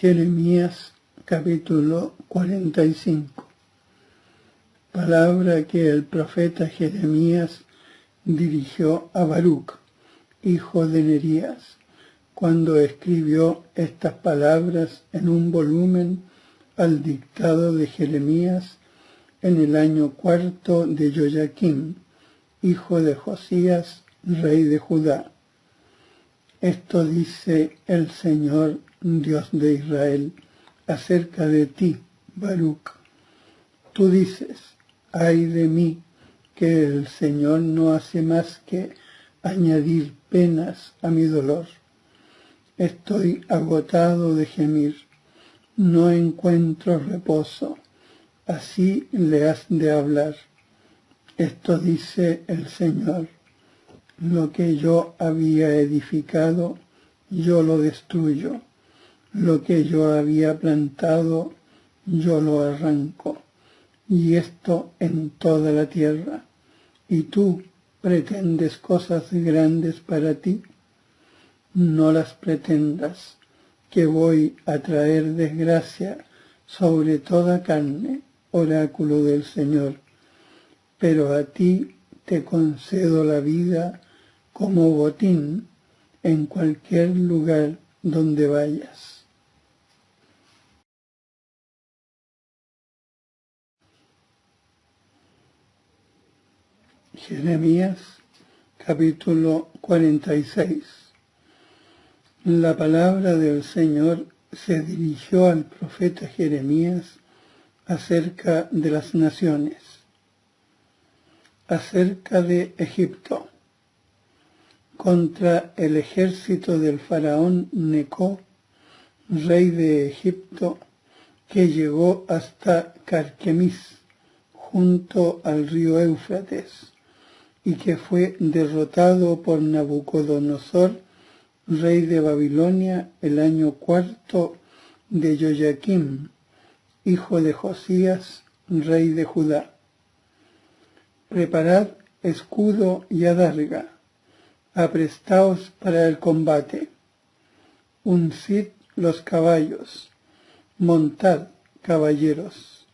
Jeremías capítulo 45. Palabra que el profeta Jeremías dirigió a Baruc, hijo de Nerías, cuando escribió estas palabras en un volumen al dictado de Jeremías en el año 4 de Joyaquim, hijo de Josías, rey de Judá. Esto dice el Señor, Dios de Israel, acerca de ti, Baruc. Tú dices, ay de mí, que el Señor no hace más que añadir penas a mi dolor. Estoy agotado de gemir, no encuentro reposo, así le has de hablar. Esto dice el Señor, lo que yo había edificado, yo lo destruyo, lo que yo había plantado, yo lo arranco, y esto en toda la tierra. ¿Y tú pretendes cosas grandes para ti? No las pretendas, que voy a traer desgracia sobre toda carne, oráculo del Señor. Pero a ti te concedo la vida como botín en cualquier lugar donde vayas. Jeremías capítulo 46. La palabra del Señor se dirigió al profeta Jeremías acerca de las naciones, acerca de Egipto, contra el ejército del faraón Neco, rey de Egipto, que llegó hasta Carquemis, junto al río Éufrates, y que fue derrotado por Nabucodonosor, rey de Babilonia, el año 4 de Joyaquim, hijo de Josías, rey de Judá. Preparad escudo y adarga, aprestaos para el combate, uncid los caballos, montad, caballeros,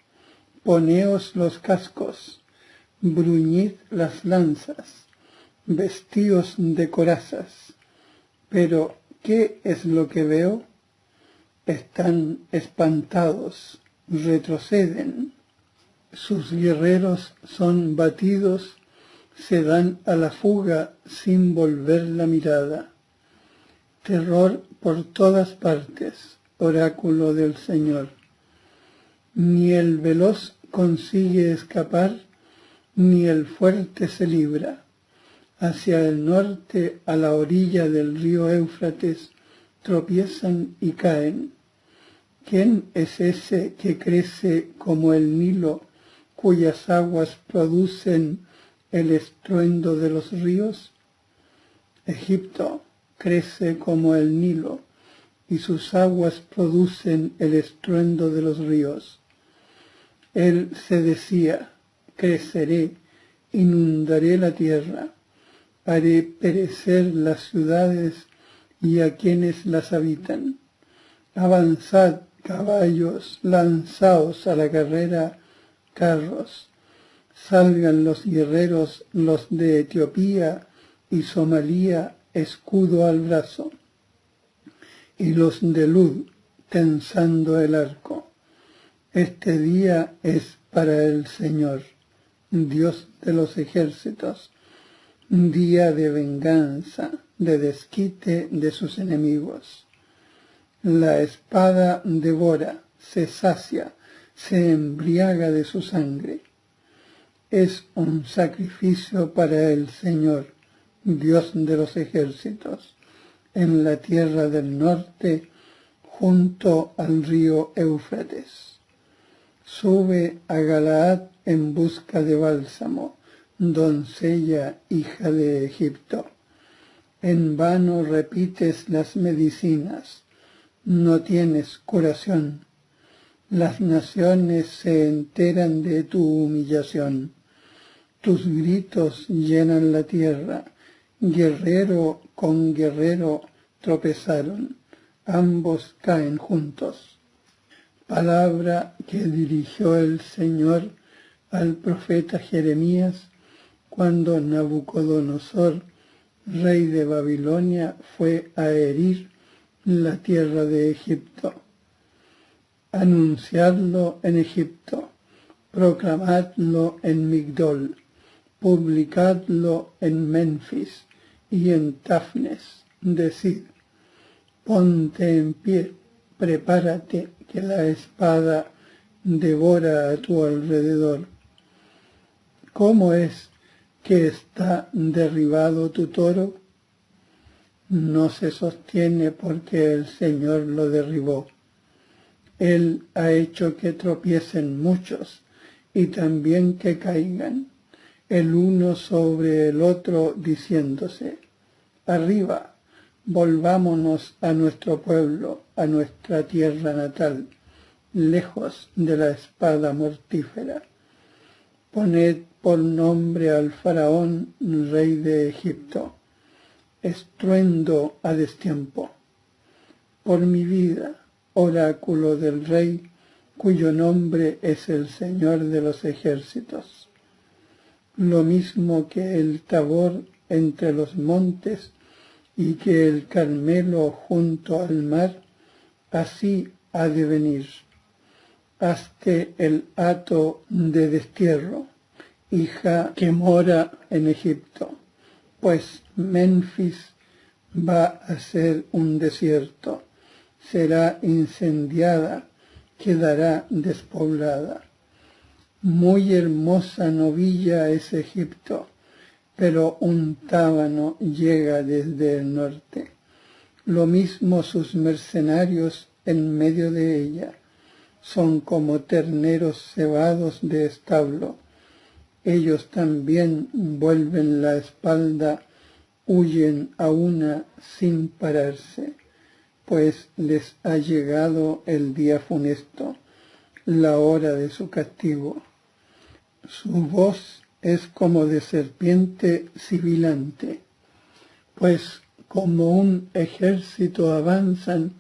poneos los cascos, bruñid las lanzas, vestíos de corazas. Pero, ¿qué es lo que veo? Están espantados, retroceden. Sus guerreros son batidos, se dan a la fuga sin volver la mirada. Terror por todas partes, oráculo del Señor. Ni el veloz consigue escapar, ni el fuerte se libra. Hacia el norte, a la orilla del río Éufrates, tropiezan y caen. ¿Quién es ese que crece como el Nilo, cuyas aguas producen el estruendo de los ríos? Egipto crece como el Nilo, y sus aguas producen el estruendo de los ríos. Él se decía, creceré, inundaré la tierra. Haré perecer las ciudades y a quienes las habitan. Avanzad, caballos, lanzaos a la carrera, carros. Salgan los guerreros, los de Etiopía y Somalía, escudo al brazo. Y los de Lud, tensando el arco. Este día es para el Señor, Dios de los ejércitos, día de venganza, de desquite de sus enemigos. La espada devora, se sacia, se embriaga de su sangre. Es un sacrificio para el Señor, Dios de los ejércitos, en la tierra del norte, junto al río Éufrates. Sube a Galaad en busca de bálsamo, doncella hija de Egipto. En vano repites las medicinas, no tienes curación. Las naciones se enteran de tu humillación. Tus gritos llenan la tierra, guerrero con guerrero tropezaron, ambos caen juntos. Palabra que dirigió el Señor al profeta Jeremías cuando Nabucodonosor, rey de Babilonia, fue a herir la tierra de Egipto. Anunciadlo en Egipto, proclamadlo en Migdol, publicadlo en Menfis y en Tafnes. Decid, ponte en pie, prepárate, que la espada devora a tu alrededor. ¿Cómo es que está derribado tu toro? No se sostiene porque el Señor lo derribó. Él ha hecho que tropiecen muchos y también que caigan, el uno sobre el otro, diciéndose, arriba, volvámonos a nuestro pueblo, a nuestra tierra natal, lejos de la espada mortífera. Poned por nombre al faraón, rey de Egipto, estruendo a destiempo. Por mi vida, oráculo del rey, cuyo nombre es el Señor de los ejércitos. Lo mismo que el Tabor entre los montes y que el Carmelo junto al mar, así ha de venir. Hazte el hato de destierro, hija que mora en Egipto, pues Menfis va a ser un desierto, será incendiada, quedará despoblada. Muy hermosa novilla es Egipto, pero un tábano llega desde el norte. Lo mismo sus mercenarios en medio de ella, son como terneros cebados de establo. Ellos también vuelven la espalda, huyen a una sin pararse, pues les ha llegado el día funesto, la hora de su castigo. Su voz es como de serpiente sibilante, pues como un ejército avanzan,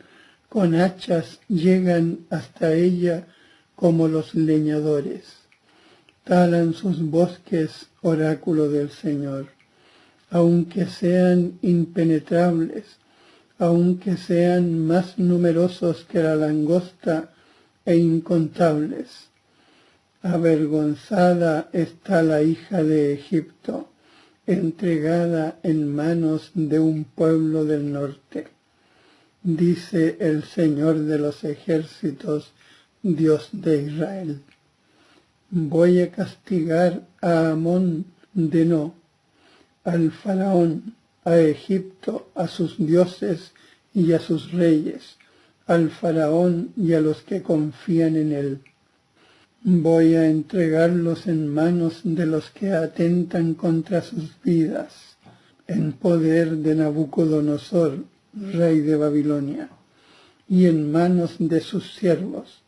con hachas llegan hasta ella como los leñadores. Talan sus bosques, oráculo del Señor, aunque sean impenetrables, aunque sean más numerosos que la langosta e incontables. Avergonzada está la hija de Egipto, entregada en manos de un pueblo del norte. Dice el Señor de los ejércitos, Dios de Israel. Voy a castigar a Amón de No, al faraón, a Egipto, a sus dioses y a sus reyes, al faraón y a los que confían en él. Voy a entregarlos en manos de los que atentan contra sus vidas, en poder de Nabucodonosor, rey de Babilonia, y en manos de sus siervos.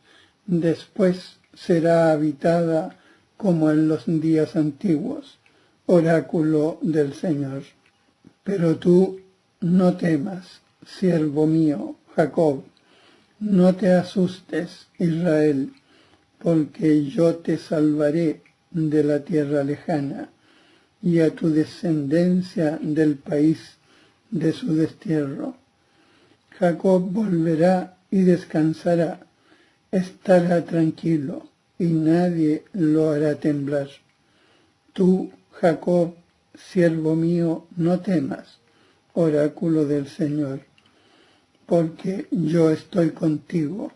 Después será habitada como en los días antiguos, oráculo del Señor. Pero tú no temas, siervo mío, Jacob, no te asustes, Israel, porque yo te salvaré de la tierra lejana y a tu descendencia del país de su destierro. Jacob volverá y descansará, estará tranquilo y nadie lo hará temblar. Tú, Jacob, siervo mío, no temas, oráculo del Señor, porque yo estoy contigo,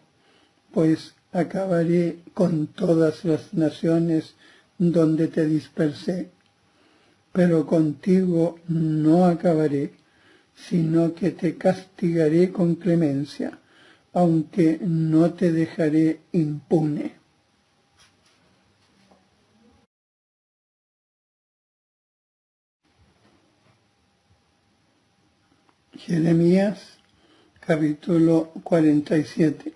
pues acabaré con todas las naciones donde te dispersé, pero contigo no acabaré, sino que te castigaré con clemencia, aunque no te dejaré impune. Jeremías, capítulo 47.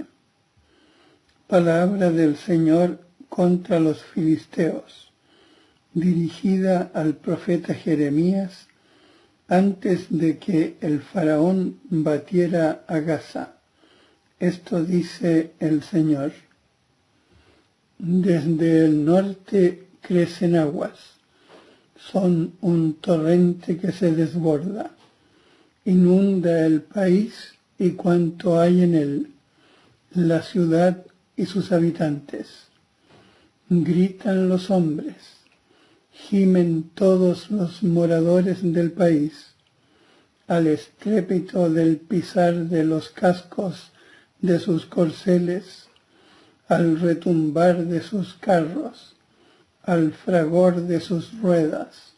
Palabra del Señor contra los filisteos, dirigida al profeta Jeremías antes de que el faraón batiera a Gaza. Esto dice el Señor. Desde el norte crecen aguas, son un torrente que se desborda, inunda el país y cuanto hay en él, la ciudad y sus habitantes. Gritan los hombres, gimen todos los moradores del país, al estrépito del pisar de los cascos de sus corceles, al retumbar de sus carros, al fragor de sus ruedas.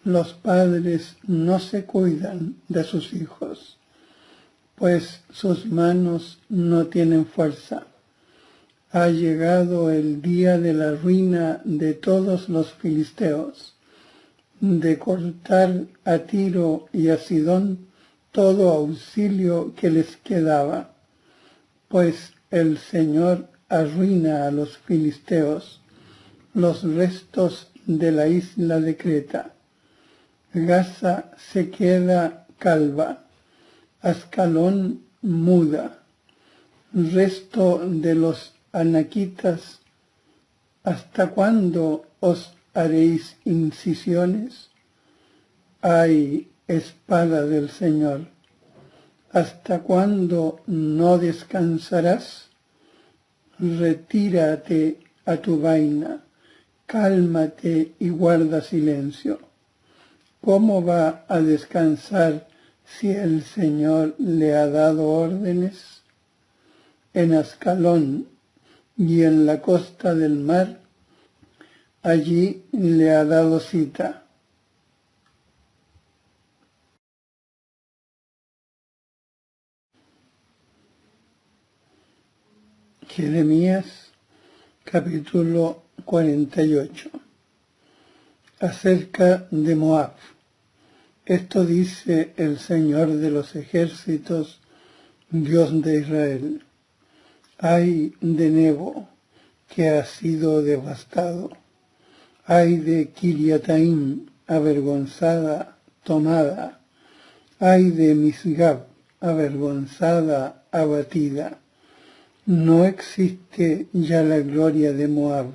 Los padres no se cuidan de sus hijos, pues sus manos no tienen fuerza. Ha llegado el día de la ruina de todos los filisteos, de cortar a Tiro y a Sidón todo auxilio que les quedaba, pues el Señor arruina a los filisteos, los restos de la isla de Creta. Gaza se queda calva, Ascalón muda, resto de los anaquitas, ¿hasta cuándo os haréis incisiones? ¡Ay, espada del Señor! ¿Hasta cuándo no descansarás? Retírate a tu vaina, cálmate y guarda silencio. ¿Cómo va a descansar si el Señor le ha dado órdenes? En Ascalón y en la costa del mar, allí le ha dado cita. Jeremías capítulo 48. Acerca de Moab. Esto dice el Señor de los ejércitos, Dios de Israel. Ay de Nebo, que ha sido devastado. Ay de Kiriataim, avergonzada, tomada. Ay de Misgab, avergonzada, abatida. No existe ya la gloria de Moab.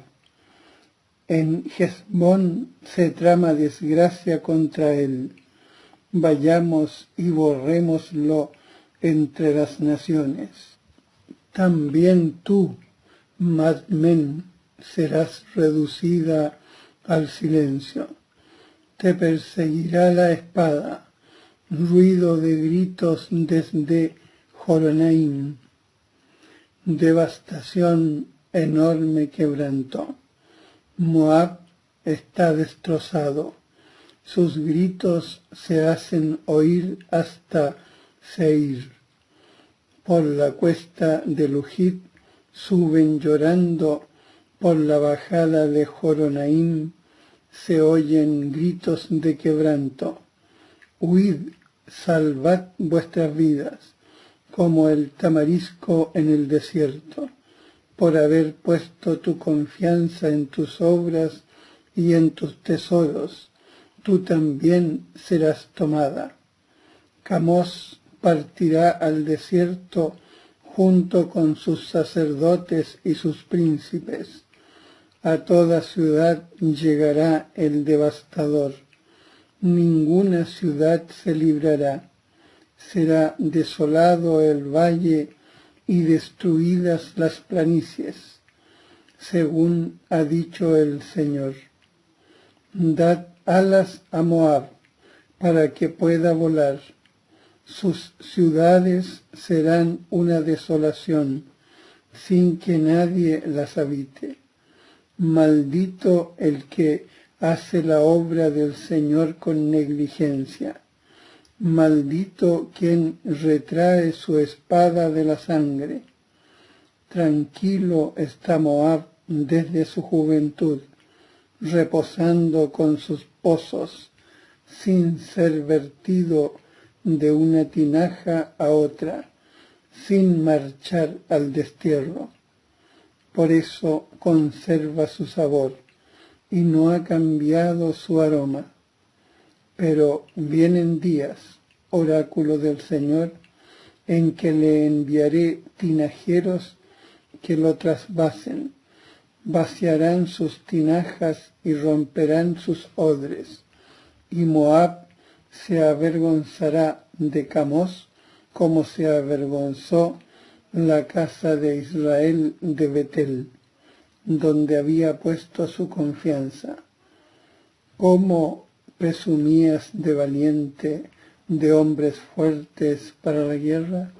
En Hesbón se trama desgracia contra él. Vayamos y borrémoslo entre las naciones. También tú, Madmen, serás reducida al silencio. Te perseguirá la espada, ruido de gritos desde Horonaim. Devastación enorme quebrantó. Moab está destrozado. Sus gritos se hacen oír hasta Seir. Por la cuesta de Lujit suben llorando, por la bajada de Horonaim se oyen gritos de quebranto. Huid, salvad vuestras vidas, como el tamarisco en el desierto, por haber puesto tu confianza en tus obras y en tus tesoros, tú también serás tomada. Camós partirá al desierto junto con sus sacerdotes y sus príncipes. A toda ciudad llegará el devastador. Ninguna ciudad se librará. Será desolado el valle y destruidas las planicies, según ha dicho el Señor. Dad alas a Moab para que pueda volar. Sus ciudades serán una desolación, sin que nadie las habite. Maldito el que hace la obra del Señor con negligencia. Maldito quien retrae su espada de la sangre. Tranquilo está Moab desde su juventud, reposando con sus pozos, sin ser vertido de una tinaja a otra, sin marchar al destierro. Por eso conserva su sabor y no ha cambiado su aroma. Pero vienen días, oráculo del Señor, en que le enviaré tinajeros que lo trasvasen, vaciarán sus tinajas y romperán sus odres, y Moab se avergonzará de Camos como se avergonzó la casa de Israel de Betel, donde había puesto su confianza. ¿Cómo presumías de valiente, de hombres fuertes para la guerra?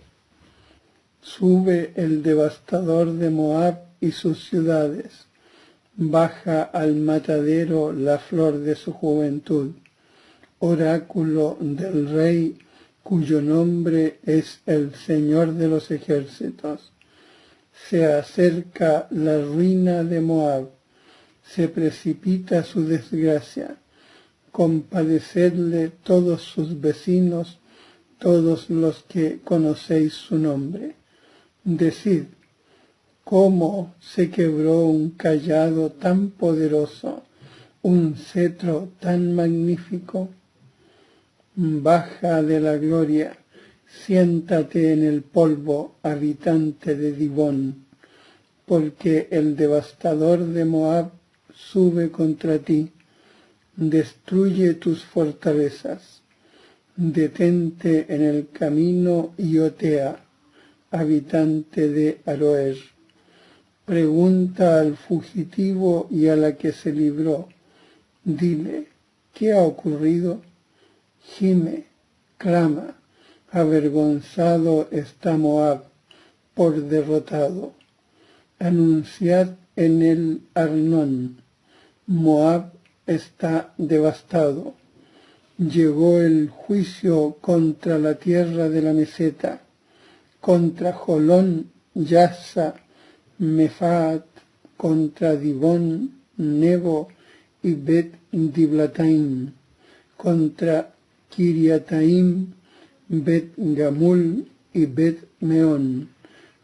Sube el devastador de Moab y sus ciudades, baja al matadero la flor de su juventud, oráculo del Rey cuyo nombre es el Señor de los ejércitos. Se acerca la ruina de Moab, se precipita su desgracia. Compadecedle todos sus vecinos, todos los que conocéis su nombre. Decid, ¿cómo se quebró un cayado tan poderoso, un cetro tan magnífico? Baja de la gloria, siéntate en el polvo, habitante de Dibón, porque el devastador de Moab sube contra ti, destruye tus fortalezas. Detente en el camino y otea, habitante de Aroer. Pregunta al fugitivo y a la que se libró. Dile, ¿qué ha ocurrido? Gime, clama, avergonzado está Moab por derrotado. Anunciad en el Arnón, Moab está devastado. Llegó el juicio contra la tierra de la meseta, contra Jolón, Yaza, Mefaat, contra Dibón, Nebo y Bet Diblataim, contra Kiriataim, Bet Gamul y Bet Meón,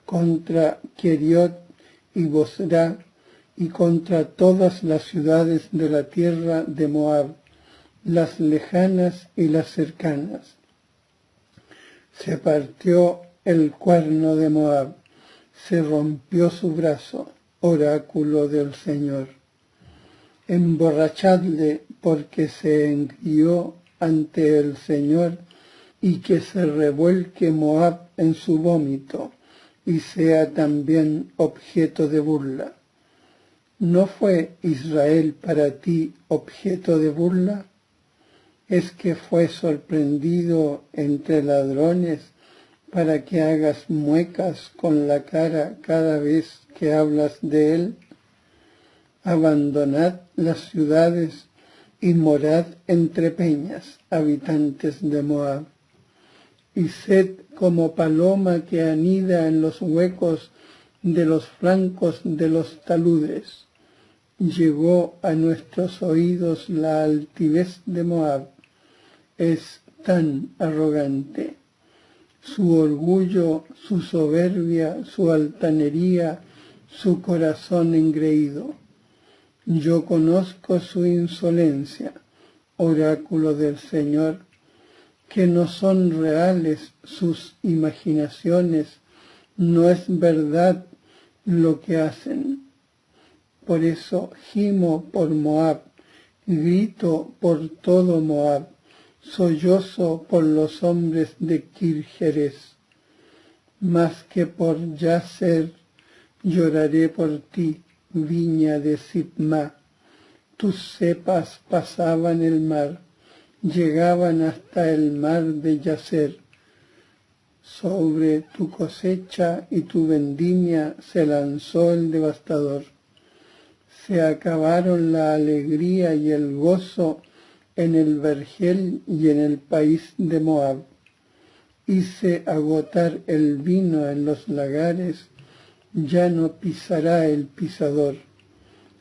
contra Keriot y Bosra, y contra todas las ciudades de la tierra de Moab, las lejanas y las cercanas. Se partió el cuerno de Moab, se rompió su brazo, oráculo del Señor. Emborrachadle porque se engrió ante el Señor, y que se revuelque Moab en su vómito, y sea también objeto de burla. ¿No fue Israel para ti objeto de burla? ¿Es que fue sorprendido entre ladrones para que hagas muecas con la cara cada vez que hablas de él? Abandonad las ciudades y morad entre peñas, habitantes de Moab. Y sed como paloma que anida en los huecos de los flancos de los taludes. Llegó a nuestros oídos la altivez de Moab. Es tan arrogante. Su orgullo, su soberbia, su altanería, su corazón engreído. Yo conozco su insolencia, oráculo del Señor, que no son reales sus imaginaciones, no es verdad lo que hacen. Por eso gimo por Moab, grito por todo Moab, sollozo por los hombres de Kirjeres. Más que por Yaser, lloraré por ti, viña de Sitma. Tus cepas pasaban el mar, llegaban hasta el mar de Yaser. Sobre tu cosecha y tu vendimia se lanzó el devastador. Se acabaron la alegría y el gozo en el vergel y en el país de Moab. Hice agotar el vino en los lagares, ya no pisará el pisador.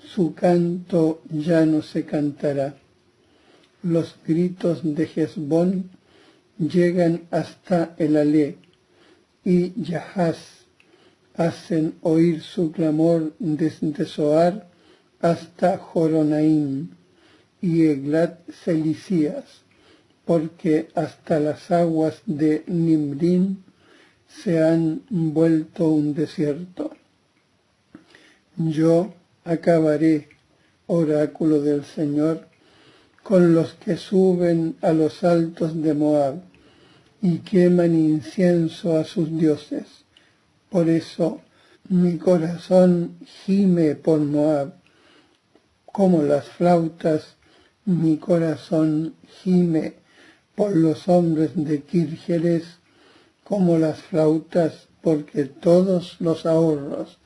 Su canto ya no se cantará. Los gritos de Hesbón llegan hasta el Alé, y Yahaz hacen oír su clamor desde Zoar hasta Joronaim y Eglat Celisías, porque hasta las aguas de Nimrim se han vuelto un desierto. Yo acabaré, oráculo del Señor, con los que suben a los altos de Moab y queman incienso a sus dioses. Por eso mi corazón gime por Moab, como las flautas, mi corazón gime por los hombres de Kirjeres, como las flautas, porque todos los ahorros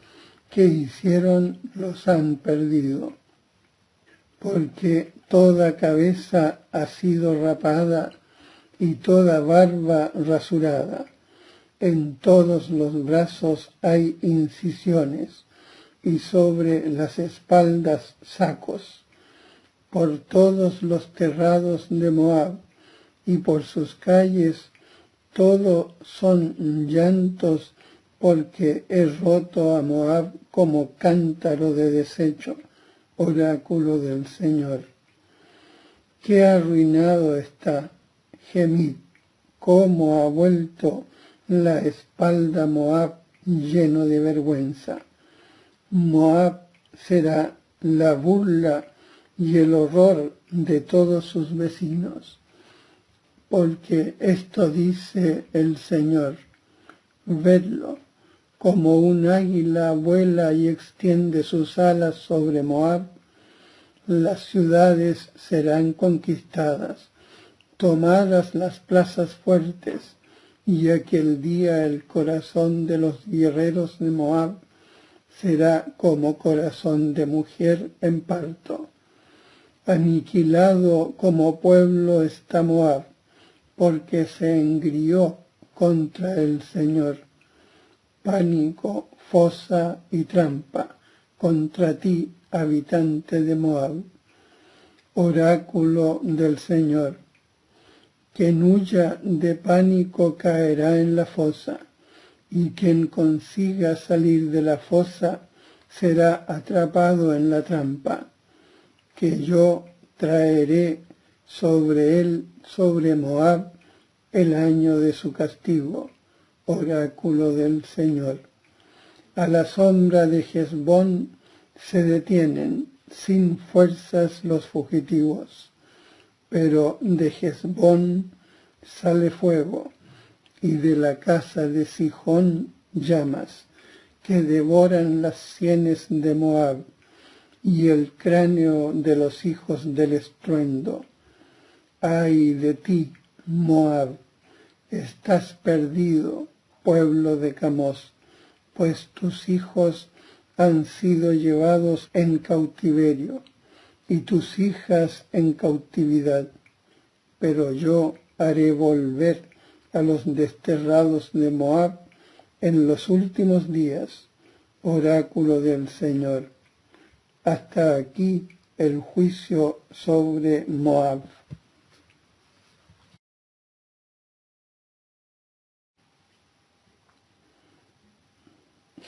que hicieron los han perdido. Porque toda cabeza ha sido rapada y toda barba rasurada. En todos los brazos hay incisiones y sobre las espaldas sacos. Por todos los terrados de Moab y por sus calles todo son llantos, porque he roto a Moab como cántaro de desecho, oráculo del Señor. Qué arruinado está, gemid, cómo ha vuelto la espalda Moab lleno de vergüenza. Moab será la burla y el horror de todos sus vecinos. Porque esto dice el Señor, vedlo, como un águila vuela y extiende sus alas sobre Moab, las ciudades serán conquistadas, tomadas las plazas fuertes, y aquel día el corazón de los guerreros de Moab será como corazón de mujer en parto. Aniquilado como pueblo está Moab, porque se engrió contra el Señor. Pánico, fosa y trampa contra ti, habitante de Moab. Oráculo del Señor. Quien huya de pánico caerá en la fosa, y quien consiga salir de la fosa será atrapado en la trampa, que yo traeré sobre él, sobre Moab, el año de su castigo, oráculo del Señor. A la sombra de Hesbón se detienen sin fuerzas los fugitivos, pero de Hesbón sale fuego, y de la casa de Sihón llamas, que devoran las sienes de Moab, y el cráneo de los hijos del estruendo. Ay de ti, Moab, estás perdido, pueblo de Camos, pues tus hijos han sido llevados en cautiverio, y tus hijas en cautividad. Pero yo haré volver a los desterrados de Moab en los últimos días, oráculo del Señor. Hasta aquí el juicio sobre Moab.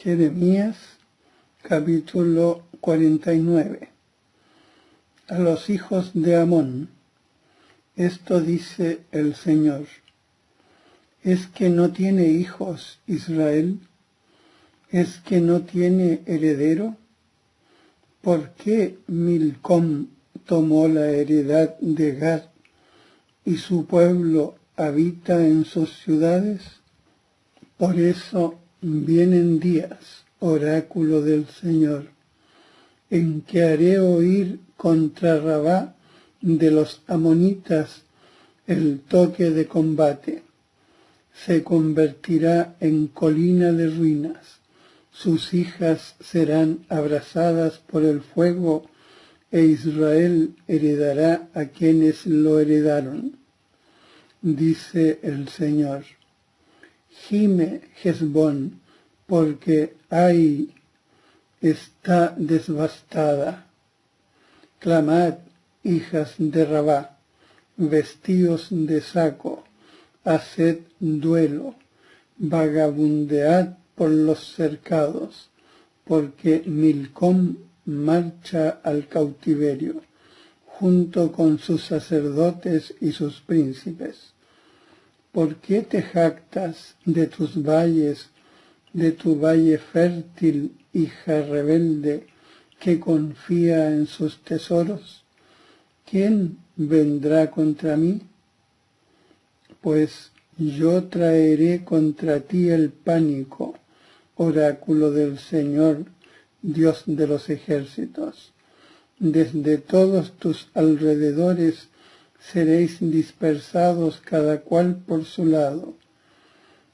Jeremías, capítulo 49. A los hijos de Amón, esto dice el Señor. ¿Es que no tiene hijos Israel? ¿Es que no tiene heredero? ¿Por qué Milcom tomó la heredad de Gad y su pueblo habita en sus ciudades? Por eso vienen días, oráculo del Señor, en que haré oír contra Rabá de los amonitas el toque de combate. Se convertirá en colina de ruinas. Sus hijas serán abrasadas por el fuego, e Israel heredará a quienes lo heredaron. Dice el Señor. Gime Hesbón, porque ay, está devastada. Clamad, hijas de Rabá, vestíos de saco, haced duelo, vagabundead por los cercados, porque Milcom marcha al cautiverio, junto con sus sacerdotes y sus príncipes. ¿Por qué te jactas de tus valles, de tu valle fértil, hija rebelde, que confía en sus tesoros? ¿Quién vendrá contra mí? Pues yo traeré contra ti el pánico, oráculo del Señor, Dios de los ejércitos. Desde todos tus alrededores seréis dispersados cada cual por su lado,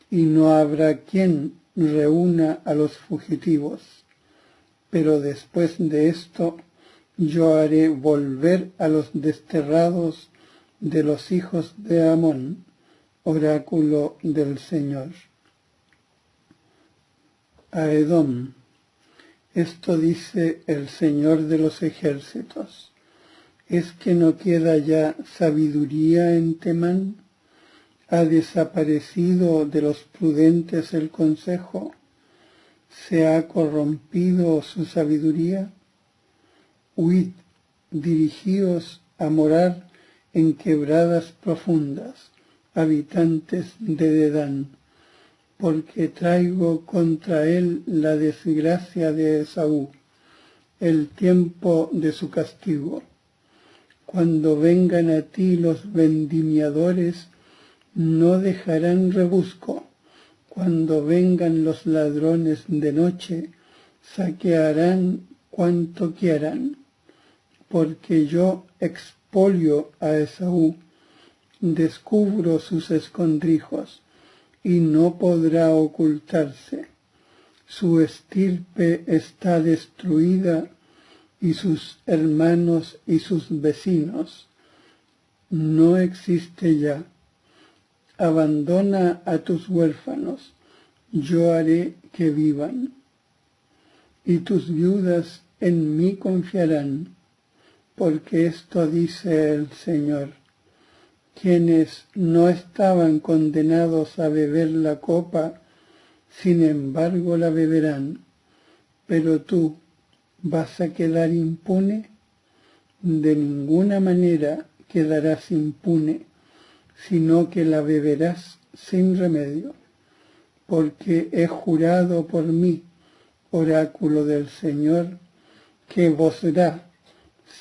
y no habrá quien reúna a los fugitivos. Pero después de esto yo haré volver a los desterrados de los hijos de Amón, oráculo del Señor. A Edom. Esto dice el Señor de los ejércitos. ¿Es que no queda ya sabiduría en Temán? ¿Ha desaparecido de los prudentes el consejo? ¿Se ha corrompido su sabiduría? Huid, dirigíos a morar en quebradas profundas, habitantes de Dedán, porque traigo contra él la desgracia de Esaú, el tiempo de su castigo. Cuando vengan a ti los vendimiadores, no dejarán rebusco. Cuando vengan los ladrones de noche, saquearán cuanto quieran, porque yo expolio a Esaú, descubro sus escondrijos, y no podrá ocultarse. Su estirpe está destruida, y sus hermanos y sus vecinos. No existe ya. Abandona a tus huérfanos, yo haré que vivan. Y tus viudas en mí confiarán, porque esto dice el Señor. Quienes no estaban condenados a beber la copa, sin embargo la beberán. Pero tú, ¿vas a quedar impune? De ninguna manera quedarás impune, sino que la beberás sin remedio, porque he jurado por mí, oráculo del Señor, que Bosra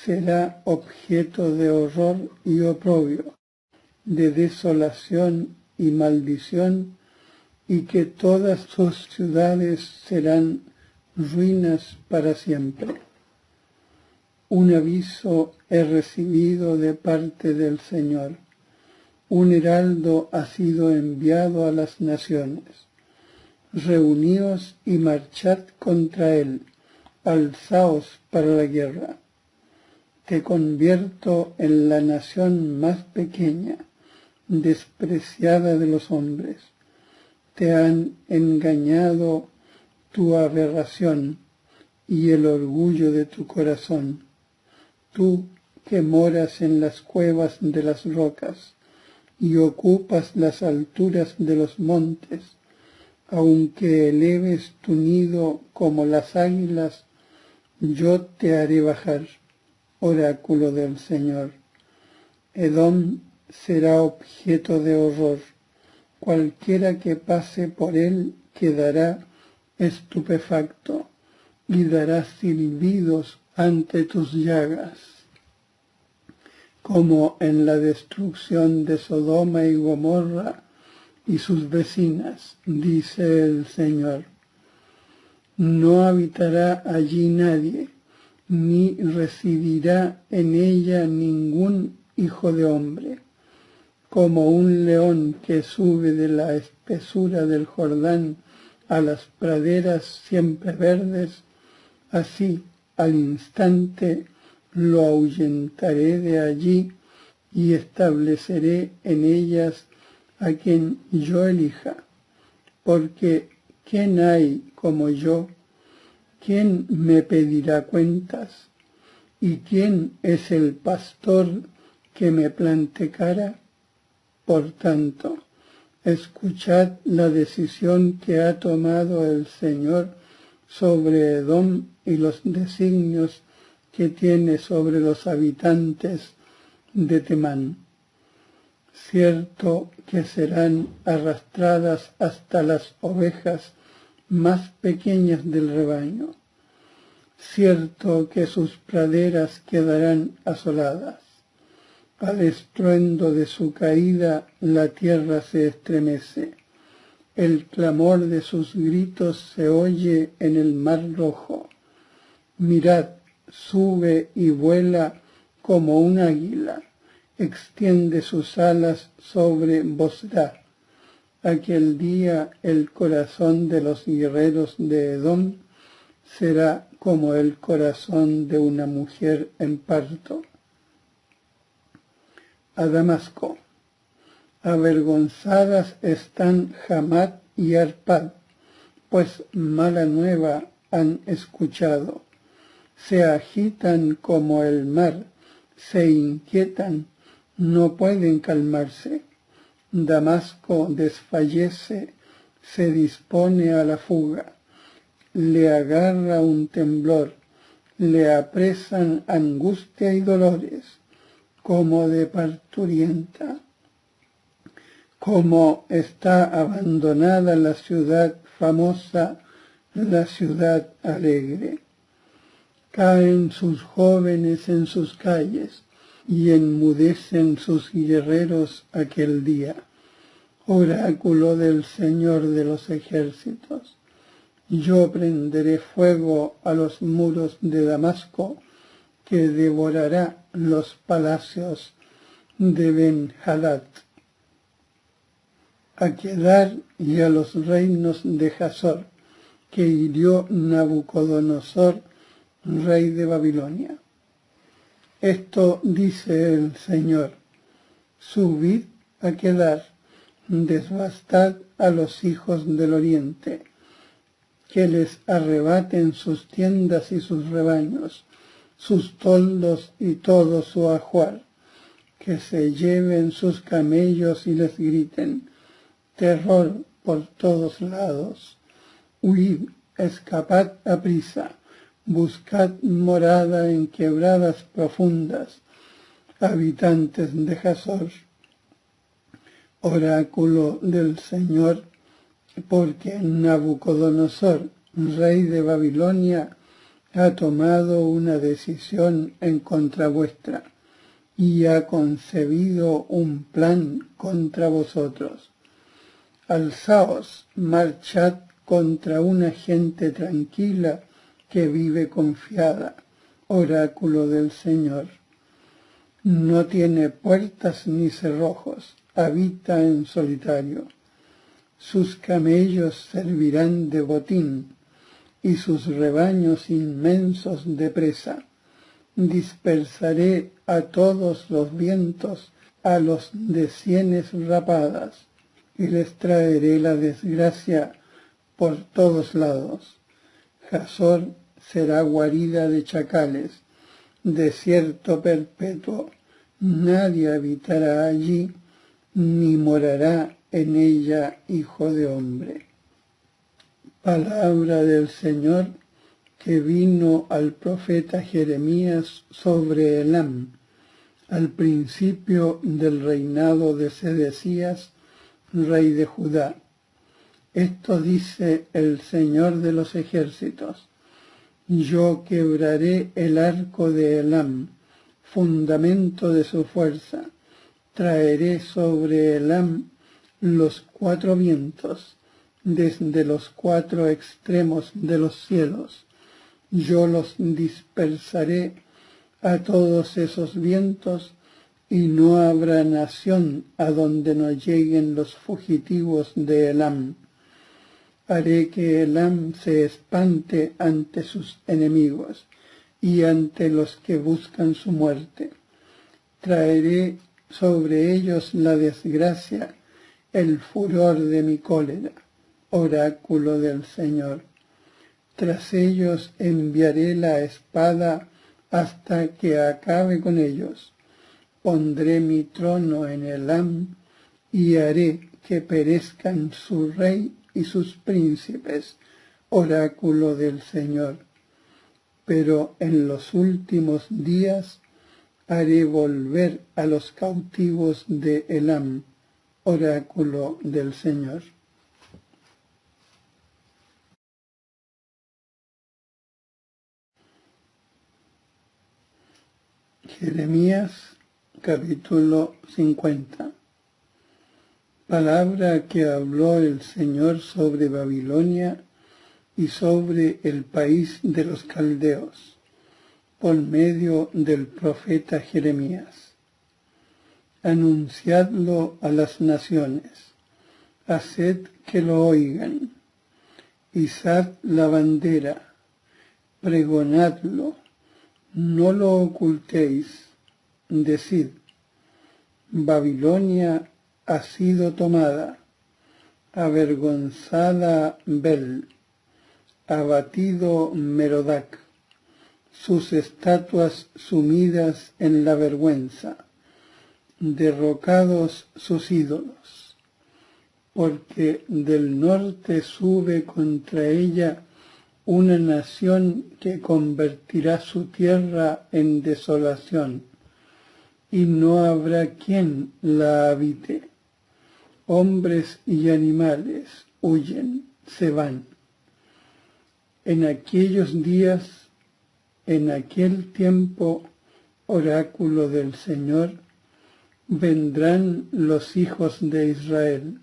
será objeto de horror y oprobio, de desolación y maldición, y que todas sus ciudades serán ruinas para siempre. Un aviso he recibido de parte del Señor. Un heraldo ha sido enviado a las naciones. Reuníos y marchad contra él, alzaos para la guerra. Te convierto en la nación más pequeña, despreciada de los hombres. Te han engañado tu aberración y el orgullo de tu corazón. Tú que moras en las cuevas de las rocas y ocupas las alturas de los montes, aunque eleves tu nido como las águilas, yo te haré bajar, oráculo del Señor. Edom será objeto de horror. Cualquiera que pase por él quedará estupefacto y dará silbidos ante tus llagas. Como en la destrucción de Sodoma y Gomorra y sus vecinas, dice el Señor. No habitará allí nadie, ni residirá en ella ningún hijo de hombre. Como un león que sube de la espesura del Jordán a las praderas siempre verdes, así al instante lo ahuyentaré de allí y estableceré en ellas a quien yo elija. Porque ¿quién hay como yo? ¿Quién me pedirá cuentas? ¿Y quién es el pastor que me plante cara? Por tanto, escuchad la decisión que ha tomado el Señor sobre Edom y los designios que tiene sobre los habitantes de Temán. Cierto que serán arrastradas hasta las ovejas más pequeñas del rebaño. Cierto que sus praderas quedarán asoladas. Al estruendo de su caída la tierra se estremece. El clamor de sus gritos se oye en el mar rojo. Mirad, sube y vuela como un águila. Extiende sus alas sobre Bosra. Aquel día el corazón de los guerreros de Edom será como el corazón de una mujer en parto. A Damasco. Avergonzadas están Hamat y Arpad, pues mala nueva han escuchado. Se agitan como el mar, se inquietan, no pueden calmarse. Damasco desfallece, se dispone a la fuga. Le agarra un temblor, le apresan angustia y dolores, como de parturienta. Como está abandonada la ciudad famosa, la ciudad alegre. Caen sus jóvenes en sus calles y enmudecen sus guerreros aquel día. Oráculo del Señor de los ejércitos. Yo prenderé fuego a los muros de Damasco, que devorará los palacios de Ben-Hadad. A Kedar y a los reinos de Hazor, que hirió Nabucodonosor, rey de Babilonia. Esto dice el Señor: subid a Kedar, desbastad a los hijos del oriente, que les arrebaten sus tiendas y sus rebaños, sus toldos y todo su ajuar, que se lleven sus camellos y les griten: terror por todos lados. Huid, escapad aprisa, buscad morada en quebradas profundas, habitantes de Hazor. Oráculo del Señor, porque Nabucodonosor, rey de Babilonia, ha tomado una decisión en contra vuestra y ha concebido un plan contra vosotros. Alzaos, marchad contra una gente tranquila que vive confiada. Oráculo del Señor. No tiene puertas ni cerrojos, habita en solitario. Sus camellos servirán de botín y sus rebaños inmensos de presa. Dispersaré a todos los vientos, a los de sienes rapadas, y les traeré la desgracia por todos lados. Hazor será guarida de chacales, desierto perpetuo. Nadie habitará allí, ni morará en ella hijo de hombre. Palabra del Señor que vino al profeta Jeremías sobre Elam, al principio del reinado de Sedecías, rey de Judá. Esto dice el Señor de los ejércitos: yo quebraré el arco de Elam, fundamento de su fuerza. Traeré sobre Elam los cuatro vientos, desde los cuatro extremos de los cielos. Yo los dispersaré a todos esos vientos, y no habrá nación a donde no lleguen los fugitivos de Elam. Haré que Elam se espante ante sus enemigos y ante los que buscan su muerte. Traeré sobre ellos la desgracia, el furor de mi cólera. Oráculo del Señor. Tras ellos enviaré la espada hasta que acabe con ellos. Pondré mi trono en Elam y haré que perezcan su rey y sus príncipes. Oráculo del Señor. pero en los últimos días haré volver a los cautivos de Elam, oráculo del Señor. Jeremías capítulo 50. Palabra que habló el Señor sobre Babilonia y sobre el país de los caldeos, por medio del profeta Jeremías. Anunciadlo a las naciones, haced que lo oigan, izad la bandera, pregonadlo, no lo ocultéis, decid, Babilonia ha sido tomada, avergonzada Bel, abatido Merodac, sus estatuas sumidas en la vergüenza, derrocados sus ídolos, porque del norte sube contra ella una nación que convertirá su tierra en desolación, y no habrá quien la habite. Hombres y animales huyen, se van. En aquellos días, en aquel tiempo, oráculo del Señor, vendrán los hijos de Israel,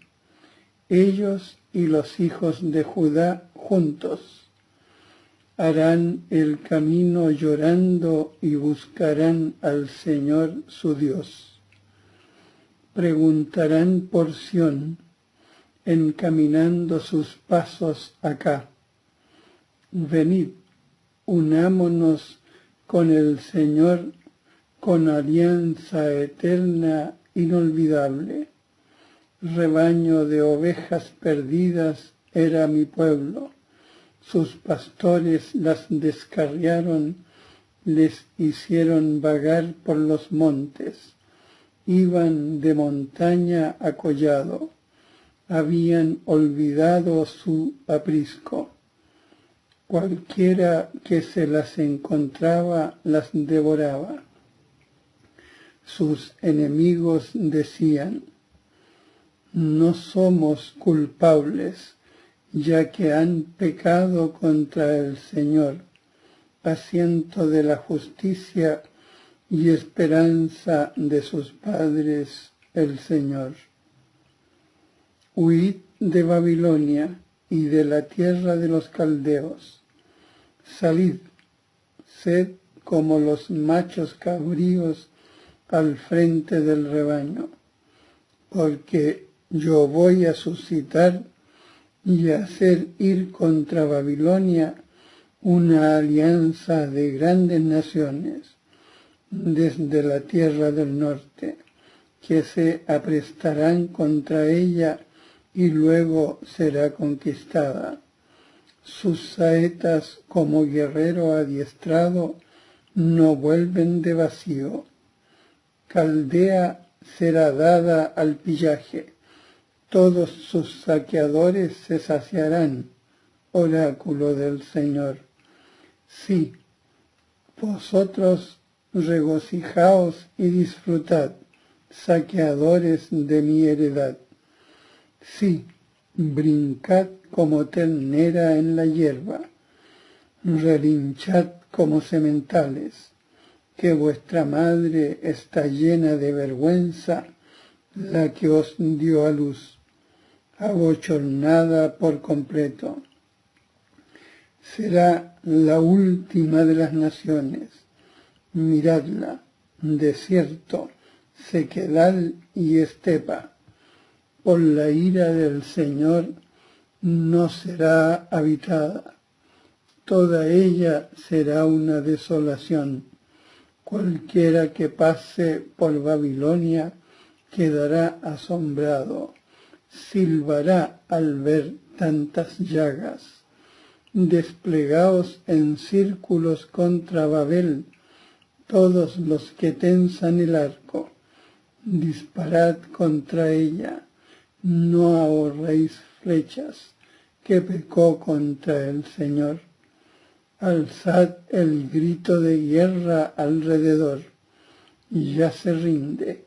ellos y los hijos de Judá juntos. Harán el camino llorando y buscarán al Señor su Dios. Preguntarán por Sión, encaminando sus pasos acá. Venid, unámonos con el Señor, con alianza eterna inolvidable. Rebaño de ovejas perdidas era mi pueblo. Sus pastores las descarriaron, les hicieron vagar por los montes. Iban de montaña a collado, habían olvidado su aprisco. Cualquiera que se las encontraba las devoraba. Sus enemigos decían, no somos culpables, ya que han pecado contra el Señor, asiento de la justicia y esperanza de sus padres, el Señor. Huid de Babilonia y de la tierra de los caldeos. Salid, sed como los machos cabríos al frente del rebaño, porque yo voy a suscitar y hacer ir contra Babilonia una alianza de grandes naciones desde la tierra del norte, que se aprestarán contra ella y luego será conquistada. Sus saetas como guerrero adiestrado no vuelven de vacío. Caldea será dada al pillaje. Todos sus saqueadores se saciarán, oráculo del Señor. Sí, vosotros regocijaos y disfrutad, saqueadores de mi heredad. Sí, brincad como ternera en la hierba, relinchad como sementales, que vuestra madre está llena de vergüenza, la que os dio a luz, abochornada por completo. Será la última de las naciones. Miradla, desierto, sequedal y estepa. Por la ira del Señor no será habitada. Toda ella será una desolación. Cualquiera que pase por Babilonia quedará asombrado, silbará al ver tantas llagas. Desplegaos en círculos contra Babel, todos los que tensan el arco. Disparad contra ella, no ahorréis flechas, que pecó contra el Señor. Alzad el grito de guerra alrededor, y ya se rinde,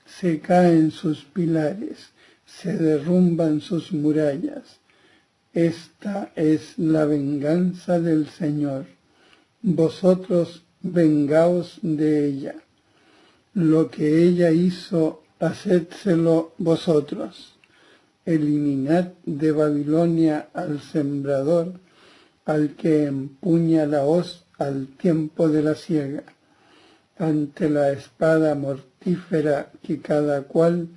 se caen sus pilares, se derrumban sus murallas. Esta es la venganza del Señor. Vosotros vengaos de ella. Lo que ella hizo, hacédselo vosotros. Eliminad de Babilonia al sembrador, al que empuña la hoz al tiempo de la siega, ante la espada mortífera, que cada cual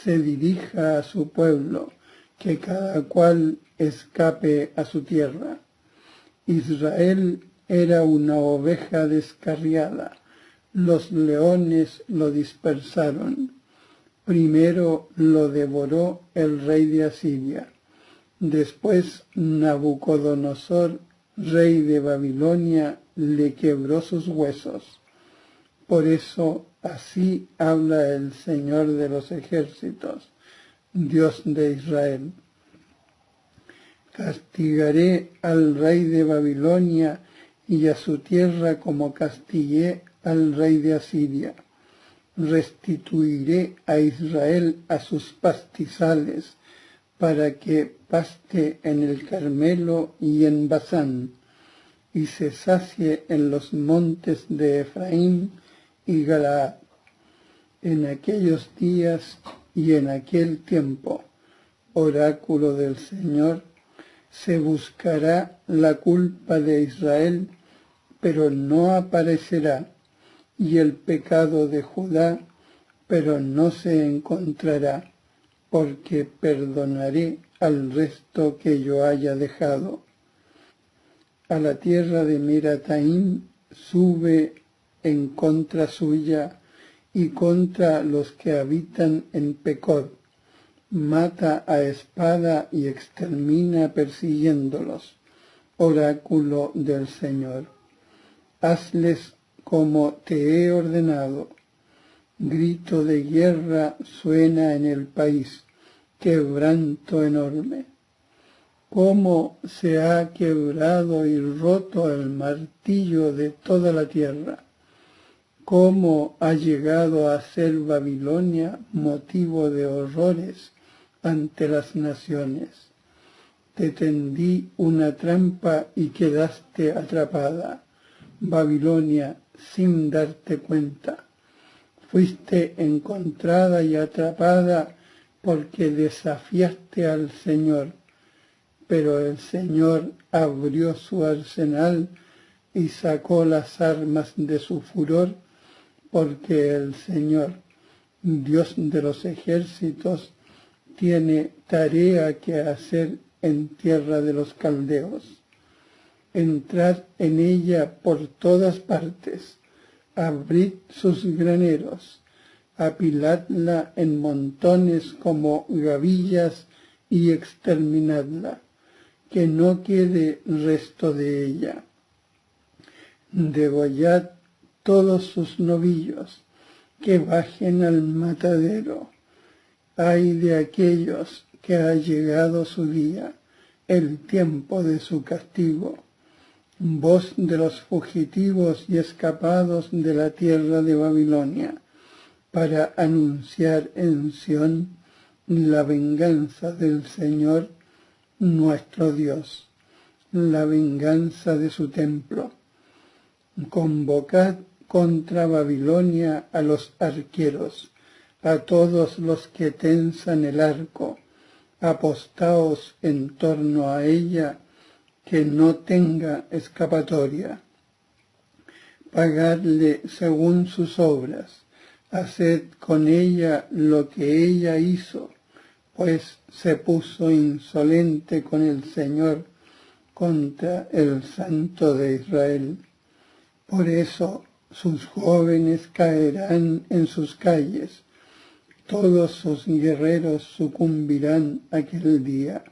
se dirija a su pueblo, que cada cual escape a su tierra. Israel era una oveja descarriada, los leones lo dispersaron. Primero lo devoró el rey de Asiria, después Nabucodonosor, rey de Babilonia, le quebró sus huesos. Por eso así habla el Señor de los ejércitos, Dios de Israel. Castigaré al rey de Babilonia y a su tierra como castigué al rey de Asiria. Restituiré a Israel a sus pastizales, para que paste en el Carmelo y en Basán, y se sacie en los montes de Efraín y Galaad. En aquellos días y en aquel tiempo, oráculo del Señor, se buscará la culpa de Israel, pero no aparecerá, y el pecado de Judá, pero no se encontrará, porque perdonaré al resto que yo haya dejado. A la tierra de Merataim sube en contra suya y contra los que habitan en Pecod. Mata a espada y extermina persiguiéndolos. Oráculo del Señor. Hazles como te he ordenado. Grito de guerra suena en el país, quebranto enorme. Cómo se ha quebrado y roto el martillo de toda la tierra. Cómo ha llegado a ser Babilonia motivo de horrores ante las naciones. Te tendí una trampa y quedaste atrapada, Babilonia, sin darte cuenta. Fuiste encontrada y atrapada porque desafiaste al Señor, pero el Señor abrió su arsenal y sacó las armas de su furor, porque el Señor, Dios de los ejércitos, tiene tarea que hacer en tierra de los caldeos. Entrad en ella por todas partes, abrid sus graneros, apiladla en montones como gavillas y exterminadla, que no quede resto de ella. Degollad todos sus novillos, que bajen al matadero. Ay de aquellos que ha llegado su día, el tiempo de su castigo. Voz de los fugitivos y escapados de la tierra de Babilonia, para anunciar en Sión la venganza del Señor nuestro Dios, la venganza de su templo. Convocad contra Babilonia a los arqueros, a todos los que tensan el arco, apostaos en torno a ella, que no tenga escapatoria. Pagadle según sus obras, haced con ella lo que ella hizo, pues se puso insolente con el Señor contra el Santo de Israel. Por eso sus jóvenes caerán en sus calles, todos sus guerreros sucumbirán aquel día.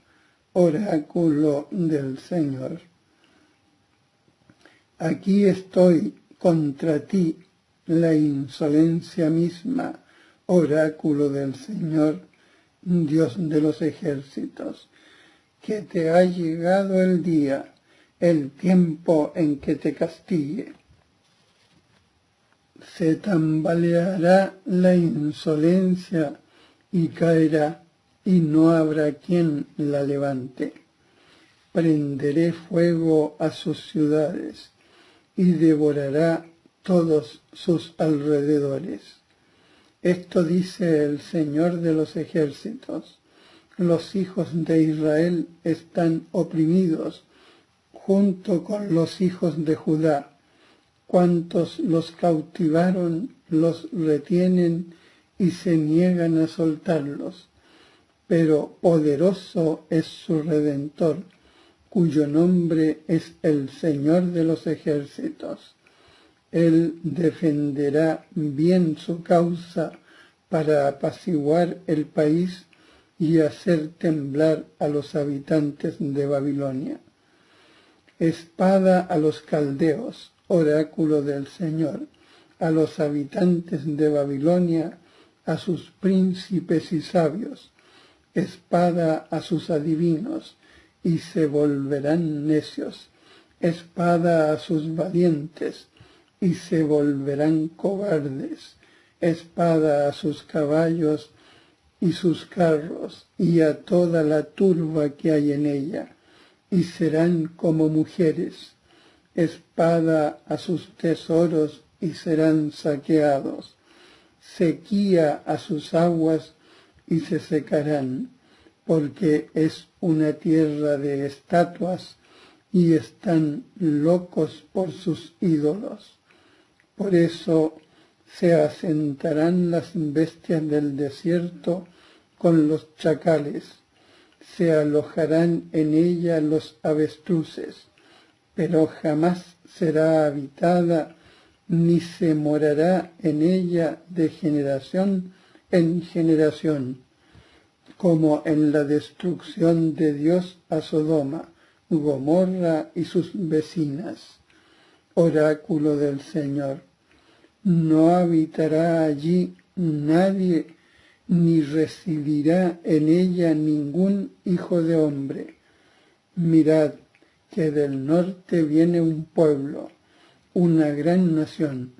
Oráculo del Señor. Aquí estoy contra ti, la insolencia misma, oráculo del Señor, Dios de los ejércitos, que te ha llegado el día, el tiempo en que te castigue. Se tambaleará la insolencia y caerá, y no habrá quien la levante. Prenderé fuego a sus ciudades, y devorará todos sus alrededores. Esto dice el Señor de los ejércitos. Los hijos de Israel están oprimidos junto con los hijos de Judá. Cuantos los cautivaron los retienen y se niegan a soltarlos. Pero poderoso es su Redentor, cuyo nombre es el Señor de los ejércitos. Él defenderá bien su causa para apaciguar el país y hacer temblar a los habitantes de Babilonia. Espada a los caldeos, oráculo del Señor, a los habitantes de Babilonia, a sus príncipes y sabios, espada a sus adivinos, y se volverán necios, espada a sus valientes, y se volverán cobardes, espada a sus caballos y sus carros, y a toda la turba que hay en ella, y serán como mujeres, espada a sus tesoros, y serán saqueados, sequía a sus aguas, y se secarán, porque es una tierra de estatuas, y están locos por sus ídolos. Por eso se asentarán las bestias del desierto con los chacales, se alojarán en ella los avestruces, pero jamás será habitada, ni se morará en ella de generación en generación, como en la destrucción de Dios a Sodoma, Gomorra y sus vecinas. Oráculo del Señor. No habitará allí nadie, ni residirá en ella ningún hijo de hombre. Mirad que del norte viene un pueblo, una gran nación.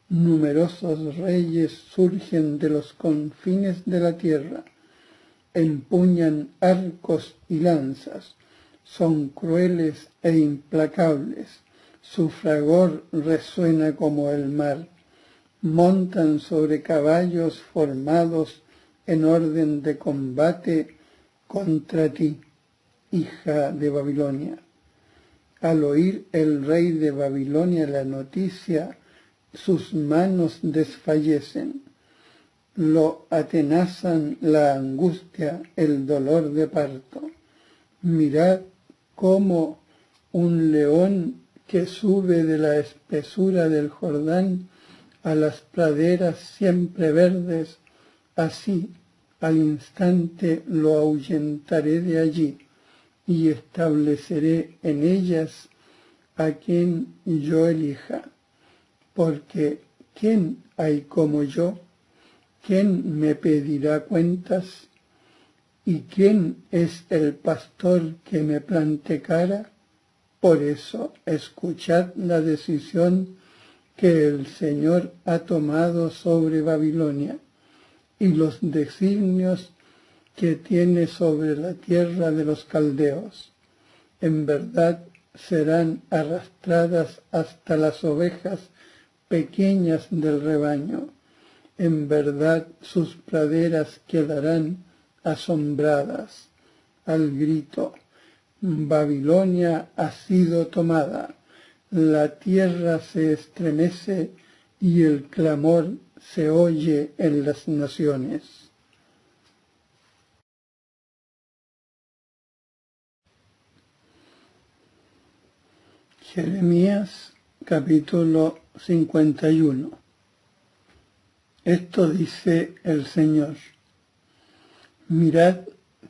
Numerosos reyes surgen de los confines de la tierra. Empuñan arcos y lanzas, son crueles e implacables, su fragor resuena como el mar, montan sobre caballos formados en orden de combate contra ti, hija de Babilonia. Al oír el rey de Babilonia la noticia, sus manos desfallecen. Lo atenazan la angustia, el dolor de parto. Mirad cómo un león que sube de la espesura del Jordán a las praderas siempre verdes, así al instante lo ahuyentaré de allí y estableceré en ellas a quien yo elija. Porque ¿quién hay como yo? ¿Quién me pedirá cuentas? ¿Y quién es el pastor que me plante cara? Por eso, escuchad la decisión que el Señor ha tomado sobre Babilonia y los designios que tiene sobre la tierra de los caldeos. En verdad serán arrastradas hasta las ovejas pequeñas del rebaño. En verdad sus praderas quedarán asombradas. Al grito, Babilonia ha sido tomada, la tierra se estremece y el clamor se oye en las naciones. Jeremías capítulo 51. Esto dice el Señor: mirad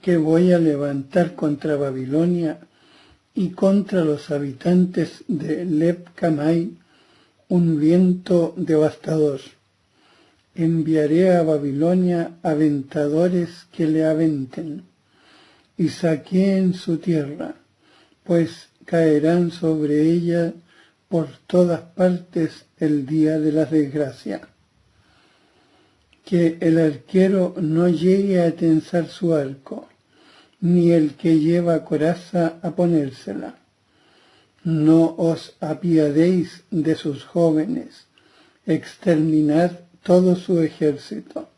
que voy a levantar contra Babilonia y contra los habitantes de Leb-Kamai un viento devastador. Enviaré a Babilonia aventadores que le aventen y saqueen su tierra, pues caerán sobre ella por todas partes el día de la desgracia. Que el arquero no llegue a tensar su arco, ni el que lleva coraza a ponérsela. No os apiadéis de sus jóvenes, exterminad todo su ejército,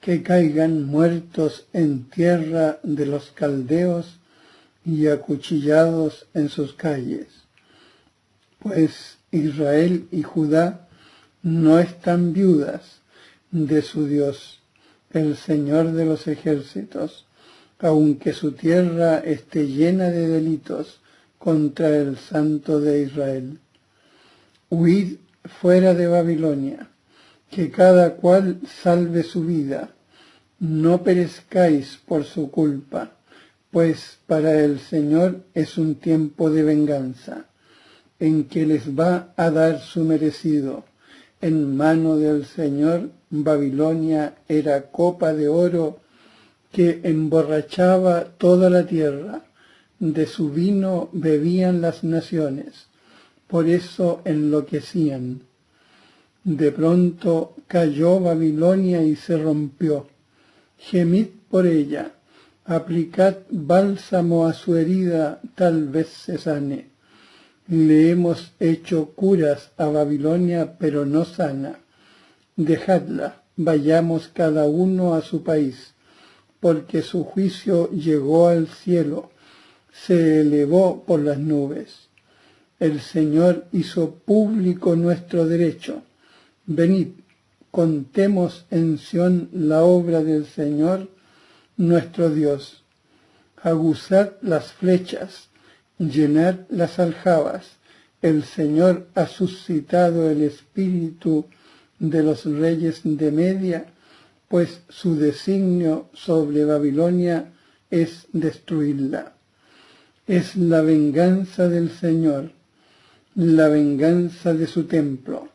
que caigan muertos en tierra de los caldeos y acuchillados en sus calles. Pues Israel y Judá no están viudas de su Dios, el Señor de los ejércitos, aunque su tierra esté llena de delitos contra el Santo de Israel. Huid fuera de Babilonia, que cada cual salve su vida. No perezcáis por su culpa, pues para el Señor es un tiempo de venganza, en que les va a dar su merecido. En mano del Señor Babilonia era copa de oro que emborrachaba toda la tierra. De su vino bebían las naciones, por eso enloquecían. De pronto cayó Babilonia y se rompió. Gemid por ella, aplicad bálsamo a su herida, tal vez se sane. Le hemos hecho curas a Babilonia, pero no sana. Dejadla, vayamos cada uno a su país, porque su juicio llegó al cielo, se elevó por las nubes. El Señor hizo público nuestro derecho. Venid, contemos en Sión la obra del Señor, nuestro Dios. Aguzad las flechas, llenad las aljabas. El Señor ha suscitado el espíritu de los reyes de Media, pues su designio sobre Babilonia es destruirla. Es la venganza del Señor, la venganza de su templo.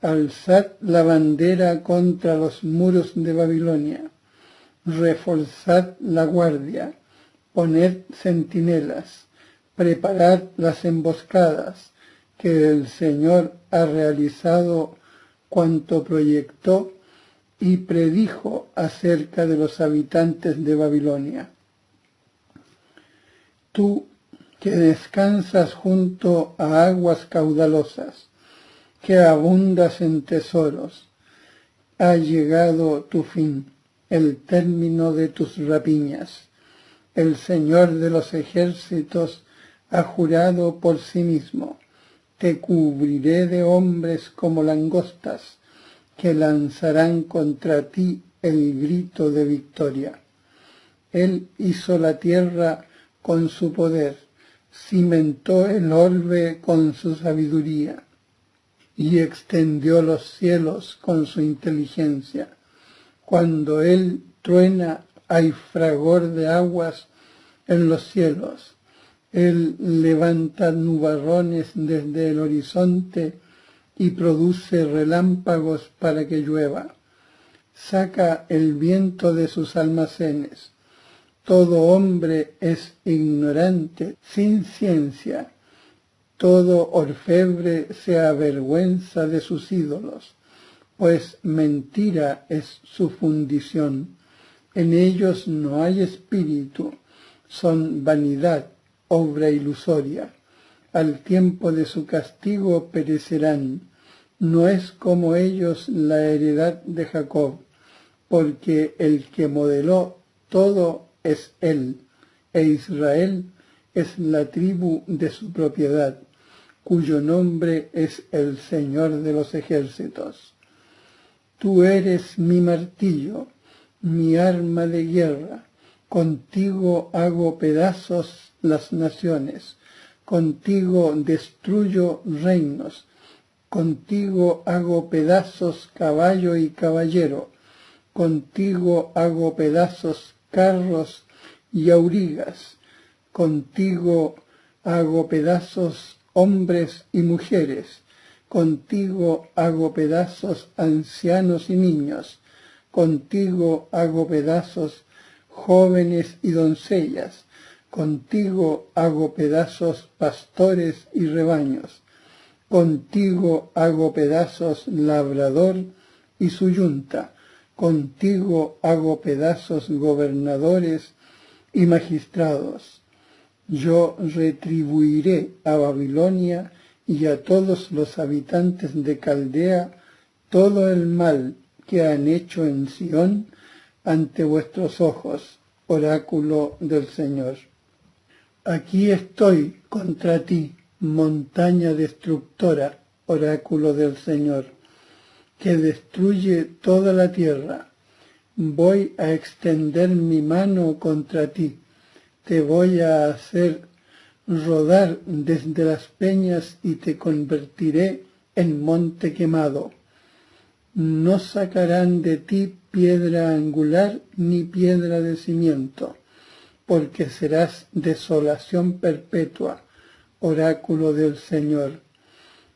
Alzad la bandera contra los muros de Babilonia. Reforzad la guardia, poned centinelas, preparad las emboscadas, que el Señor ha realizado cuanto proyectó y predijo acerca de los habitantes de Babilonia. Tú que descansas junto a aguas caudalosas, que abundas en tesoros, ha llegado tu fin, el término de tus rapiñas. El Señor de los ejércitos ha jurado por sí mismo: te cubriré de hombres como langostas, que lanzarán contra ti el grito de victoria. Él hizo la tierra con su poder, cimentó el orbe con su sabiduría, y extendió los cielos con su inteligencia. Cuando Él truena, hay fragor de aguas en los cielos. Él levanta nubarrones desde el horizonte y produce relámpagos para que llueva. Saca el viento de sus almacenes. Todo hombre es ignorante, sin ciencia. Todo orfebre se avergüenza de sus ídolos, pues mentira es su fundición. En ellos no hay espíritu, son vanidad, obra ilusoria. Al tiempo de su castigo perecerán. No es como ellos la heredad de Jacob, porque el que modeló todo es él, e Israel es la tribu de su propiedad, cuyo nombre es el Señor de los ejércitos. Tú eres mi martillo, mi arma de guerra. Contigo hago pedazos las naciones, contigo destruyo reinos, contigo hago pedazos caballo y caballero, contigo hago pedazos carros y aurigas, contigo hago pedazos hombres y mujeres, contigo hago pedazos ancianos y niños, contigo hago pedazos jóvenes y doncellas, contigo hago pedazos pastores y rebaños, contigo hago pedazos labrador y su yunta, contigo hago pedazos gobernadores y magistrados. Yo retribuiré a Babilonia y a todos los habitantes de Caldea todo el mal que han hecho en Sión ante vuestros ojos, oráculo del Señor. Aquí estoy contra ti, montaña destructora, oráculo del Señor, que destruye toda la tierra. Voy a extender mi mano contra ti, te voy a hacer rodar desde las peñas y te convertiré en monte quemado. No sacarán de ti piedra angular ni piedra de cimiento, porque serás desolación perpetua, oráculo del Señor.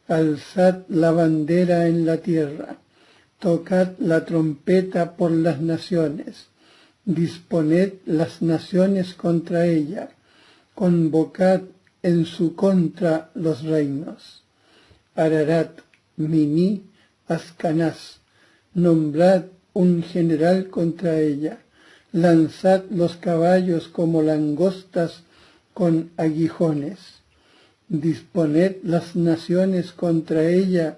Alzad la bandera en la tierra, tocad la trompeta por las naciones, disponed las naciones contra ella, convocad en su contra los reinos. Ararat, Miní, Ascanaz, nombrad un general contra ella, lanzad los caballos como langostas con aguijones. Disponed las naciones contra ella,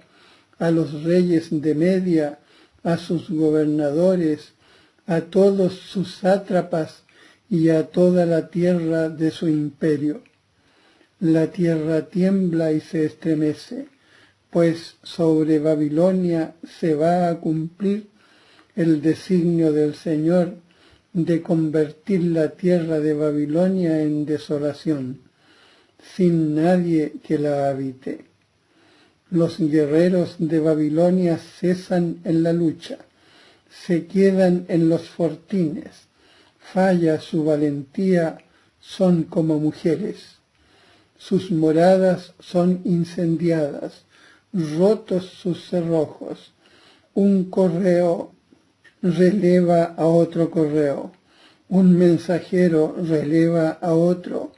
a los reyes de Media, a sus gobernadores, a todos sus sátrapas y a toda la tierra de su imperio. La tierra tiembla y se estremece, pues sobre Babilonia se va a cumplir el designio del Señor de convertir la tierra de Babilonia en desolación, sin nadie que la habite. Los guerreros de Babilonia cesan en la lucha, se quedan en los fortines, falla su valentía, son como mujeres. Sus moradas son incendiadas, rotos sus cerrojos. Un correo releva a otro correo, un mensajero releva a otro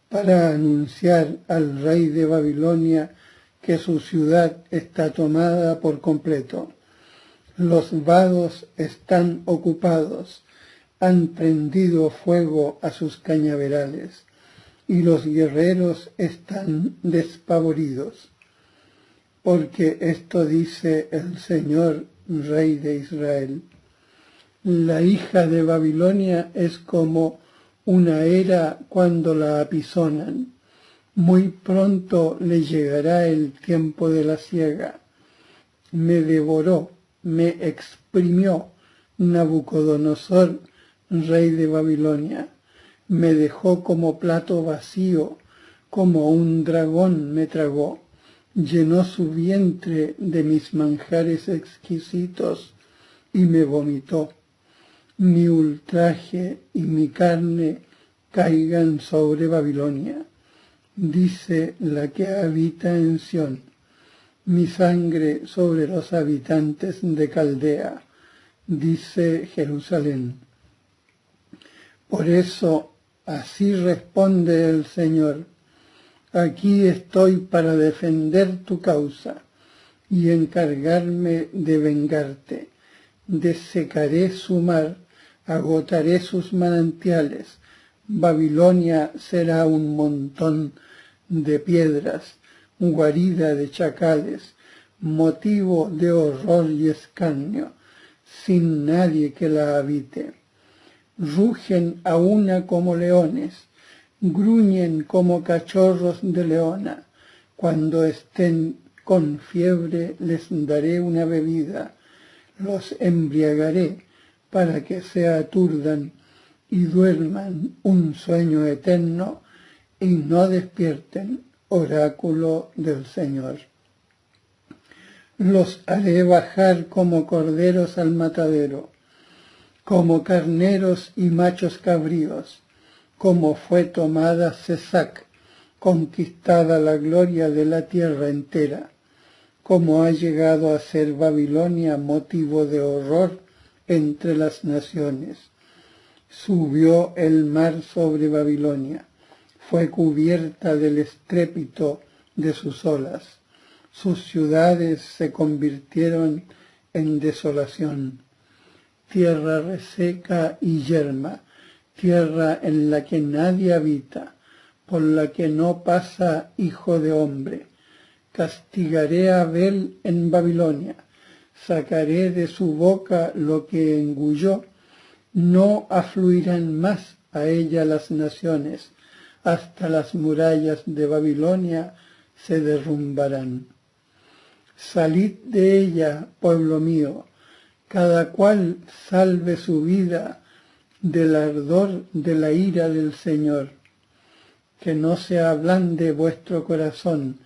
para anunciar al rey de Babilonia que su ciudad está tomada por completo. Los vados están ocupados, han prendido fuego a sus cañaverales, y los guerreros están despavoridos. Porque esto dice el Señor, Rey de Israel: la hija de Babilonia es como una era cuando la apisonan. Muy pronto le llegará el tiempo de la siega. Me devoró, me exprimió Nabucodonosor, rey de Babilonia. Me dejó como plato vacío, como un dragón me tragó. Llenó su vientre de mis manjares exquisitos y me vomitó. Mi ultraje y mi carne caigan sobre Babilonia, dice la que habita en Sión. Mi sangre sobre los habitantes de Caldea, dice Jerusalén. Por eso, así responde el Señor: aquí estoy para defender tu causa y encargarme de vengarte. Desecaré su mar, agotaré sus manantiales. Babilonia será un montón de piedras, guarida de chacales, motivo de horror y escarnio, sin nadie que la habite. Rugen a una como leones, gruñen como cachorros de leona. Cuando estén con fiebre les daré una bebida, los embriagaré para que se aturdan y duerman un sueño eterno y no despierten, oráculo del Señor. Los haré bajar como corderos al matadero, como carneros y machos cabríos, como fue tomada Sesac, conquistada la gloria de la tierra entera, como ha llegado a ser Babilonia motivo de horror entre las naciones. Subió el mar sobre Babilonia, fue cubierta del estrépito de sus olas. Sus ciudades se convirtieron en desolación. Tierra reseca y yerma, tierra en la que nadie habita, por la que no pasa hijo de hombre. Castigaré a Abel en Babilonia, sacaré de su boca lo que engulló, no afluirán más a ella las naciones, hasta las murallas de Babilonia se derrumbarán. Salid de ella, pueblo mío, cada cual salve su vida del ardor de la ira del Señor. Que no se ablande vuestro corazón,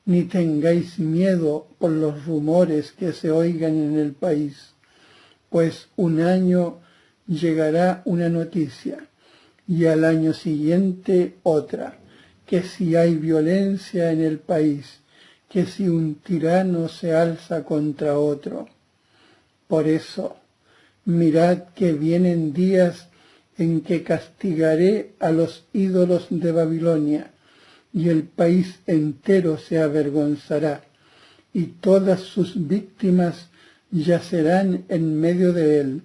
ni tengáis miedo por los rumores que se oigan en el país, pues un año llegará una noticia, y al año siguiente otra, que si hay violencia en el país, que si un tirano se alza contra otro. Por eso, mirad que vienen días en que castigaré a los ídolos de Babilonia, y el país entero se avergonzará, y todas sus víctimas yacerán en medio de él.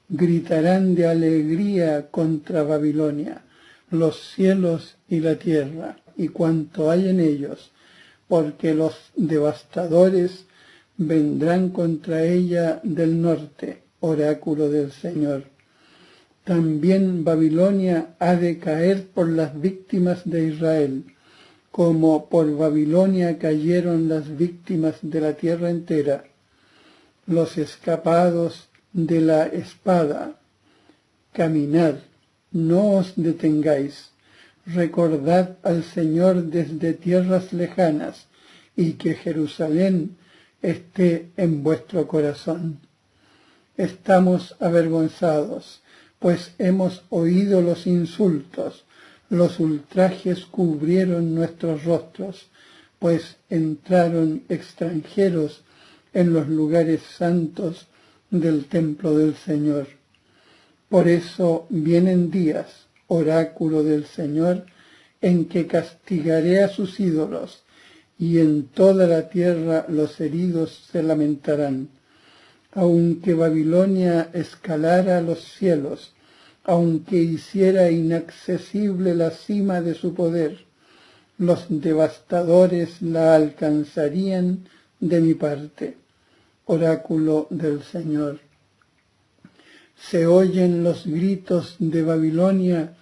Gritarán de alegría contra Babilonia, los cielos y la tierra, y cuanto hay en ellos, porque los devastadores vendrán contra ella del norte, oráculo del Señor. También Babilonia ha de caer por las víctimas de Israel, como por Babilonia cayeron las víctimas de la tierra entera, los escapados de la espada. Caminad, no os detengáis, recordad al Señor desde tierras lejanas, y que Jerusalén esté en vuestro corazón. Estamos avergonzados, pues hemos oído los insultos, los ultrajes cubrieron nuestros rostros, pues entraron extranjeros en los lugares santos del templo del Señor. Por eso vienen días, oráculo del Señor, en que castigaré a sus ídolos, y en toda la tierra los heridos se lamentarán. Aunque Babilonia escalara los cielos, aunque hiciera inaccesible la cima de su poder, los devastadores la alcanzarían de mi parte. Oráculo del Señor. Se oyen los gritos de Babilonia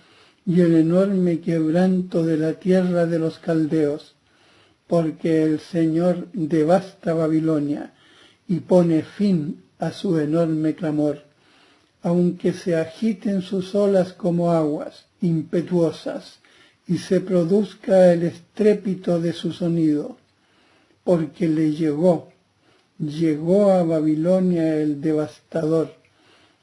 y el enorme quebranto de la tierra de los caldeos, porque el Señor devasta Babilonia y pone fin a su enorme clamor, aunque se agiten sus olas como aguas impetuosas y se produzca el estrépito de su sonido, porque le llegó a Babilonia el devastador,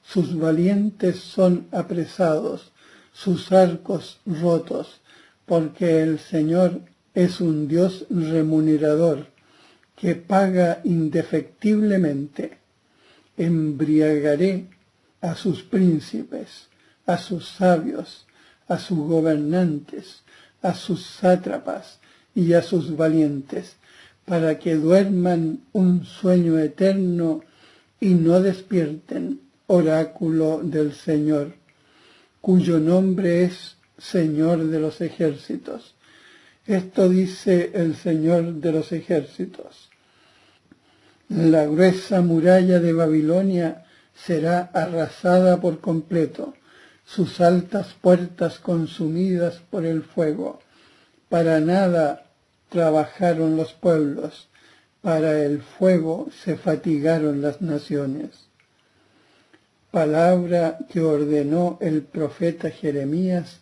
sus valientes son apresados, sus arcos rotos, porque el Señor es un Dios remunerador, que paga indefectiblemente. Embriagaré a sus príncipes, a sus sabios, a sus gobernantes, a sus sátrapas y a sus valientes, para que duerman un sueño eterno y no despierten, oráculo del Señor, cuyo nombre es Señor de los ejércitos. Esto dice el Señor de los ejércitos. La gruesa muralla de Babilonia será arrasada por completo, sus altas puertas consumidas por el fuego. Para nada trabajaron los pueblos, para el fuego se fatigaron las naciones. Palabra que ordenó el profeta Jeremías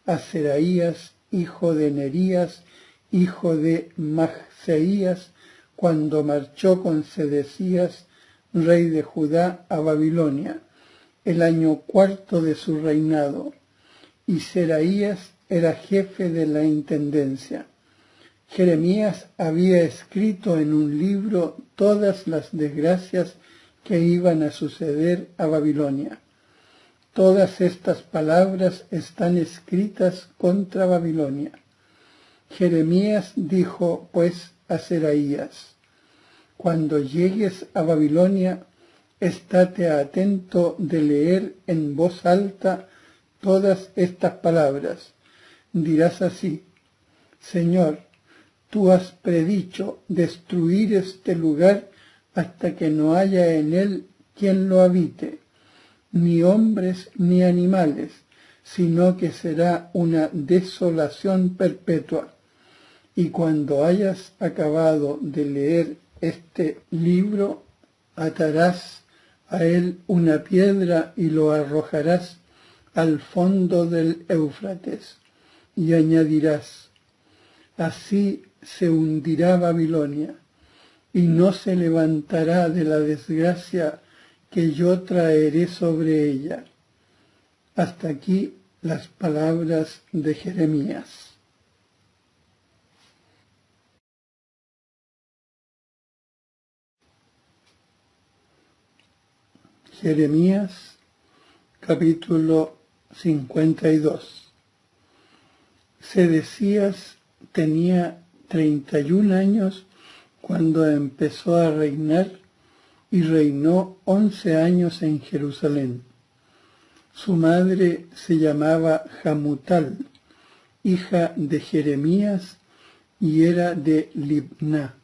a Seraías, hijo de Nerías, hijo de Magseías, cuando marchó con Sedecías, rey de Judá, a Babilonia, el año 4 de su reinado, y Seraías era jefe de la intendencia. Jeremías había escrito en un libro todas las desgracias que iban a suceder a Babilonia. Todas estas palabras están escritas contra Babilonia. Jeremías dijo pues a Seraías: cuando llegues a Babilonia, estate atento de leer en voz alta todas estas palabras. Dirás así: Señor, tú has predicho destruir este lugar hasta que no haya en él quien lo habite, ni hombres ni animales, sino que será una desolación perpetua. Y cuando hayas acabado de leer este libro, atarás a él una piedra y lo arrojarás al fondo del Éufrates, y añadirás: así se hundirá Babilonia, y no se levantará de la desgracia que yo traeré sobre ella. Hasta aquí las palabras de Jeremías. Jeremías, capítulo 52. Sedecías tenía 31 años cuando empezó a reinar y reinó 11 años en Jerusalén. Su madre se llamaba Hamutal, hija de Jeremías, y era de Libná.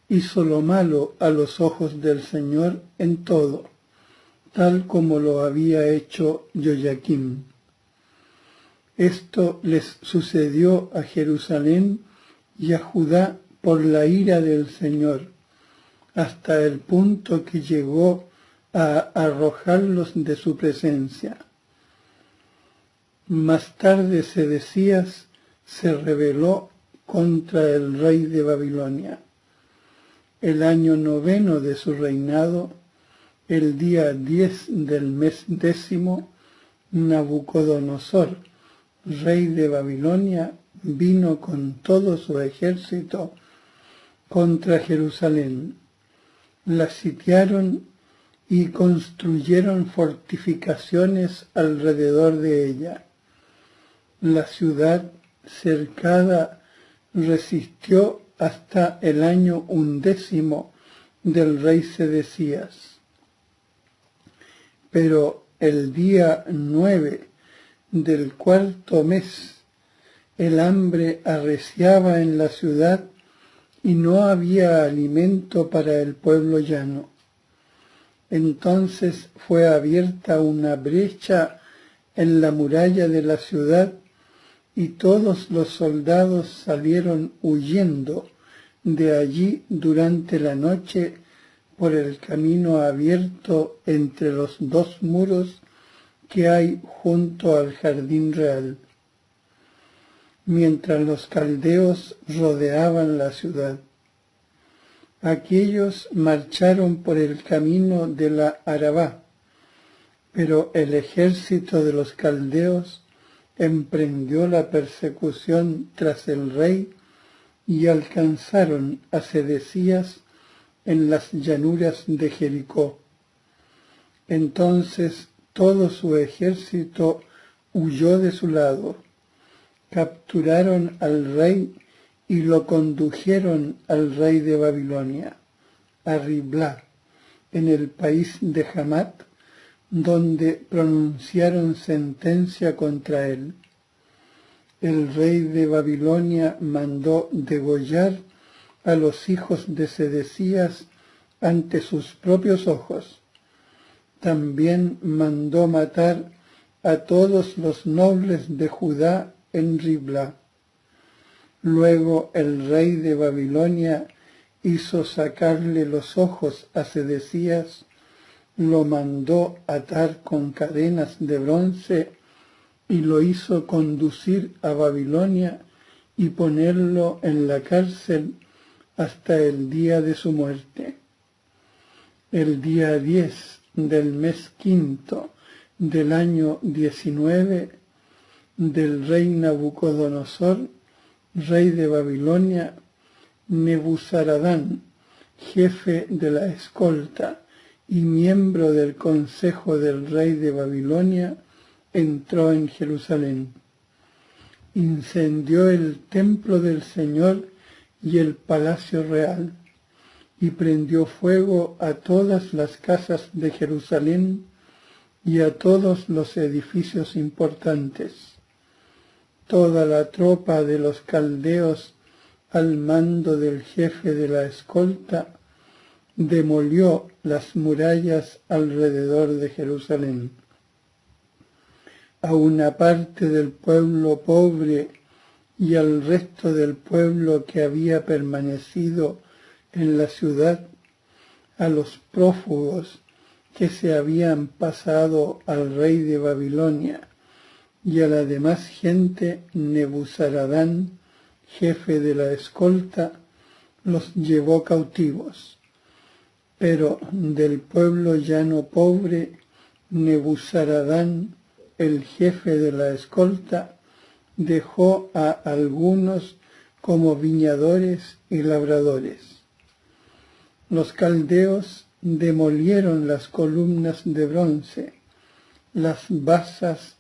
Hizo lo malo a los ojos del Señor en todo, tal como lo había hecho Joyaquim. Esto les sucedió a Jerusalén y a Judá por la ira del Señor, hasta el punto que llegó a arrojarlos de su presencia. Más tarde Sedecías se rebeló contra el rey de Babilonia. El año 9 de su reinado, el día 10 del mes 10, Nabucodonosor, rey de Babilonia, vino con todo su ejército contra Jerusalén. La sitiaron y construyeron fortificaciones alrededor de ella. La ciudad cercada resistió hasta el año 11 del rey Sedecías. Pero el día 9 del cuarto mes, el hambre arreciaba en la ciudad y no había alimento para el pueblo llano. Entonces fue abierta una brecha en la muralla de la ciudad y todos los soldados salieron huyendo de allí durante la noche por el camino abierto entre los dos muros que hay junto al jardín real, mientras los caldeos rodeaban la ciudad. Aquellos marcharon por el camino de la Arabá, pero el ejército de los caldeos emprendió la persecución tras el rey y alcanzaron a Sedecías en las llanuras de Jericó. Entonces todo su ejército huyó de su lado. Capturaron al rey y lo condujeron al rey de Babilonia, a Riblá, en el país de Hamat, donde pronunciaron sentencia contra él. El rey de Babilonia mandó degollar a los hijos de Sedecías ante sus propios ojos. También mandó matar a todos los nobles de Judá en Riblá. Luego el rey de Babilonia hizo sacarle los ojos a Sedecías, lo mandó atar con cadenas de bronce y lo hizo conducir a Babilonia y ponerlo en la cárcel hasta el día de su muerte. El día 10 del mes 5 del año 19 del rey Nabucodonosor, rey de Babilonia, Nebuzaradán, jefe de la escolta, y miembro del consejo del rey de Babilonia, entró en Jerusalén. Incendió el templo del Señor y el palacio real, y prendió fuego a todas las casas de Jerusalén y a todos los edificios importantes. Toda la tropa de los caldeos, al mando del jefe de la escolta, demolió las murallas alrededor de Jerusalén. A una parte del pueblo pobre y al resto del pueblo que había permanecido en la ciudad, a los prófugos que se habían pasado al rey de Babilonia y a la demás gente, Nebuzaradán, jefe de la escolta, los llevó cautivos. Pero del pueblo llano pobre, Nebuzaradán, el jefe de la escolta, dejó a algunos como viñadores y labradores. Los caldeos demolieron las columnas de bronce, las basas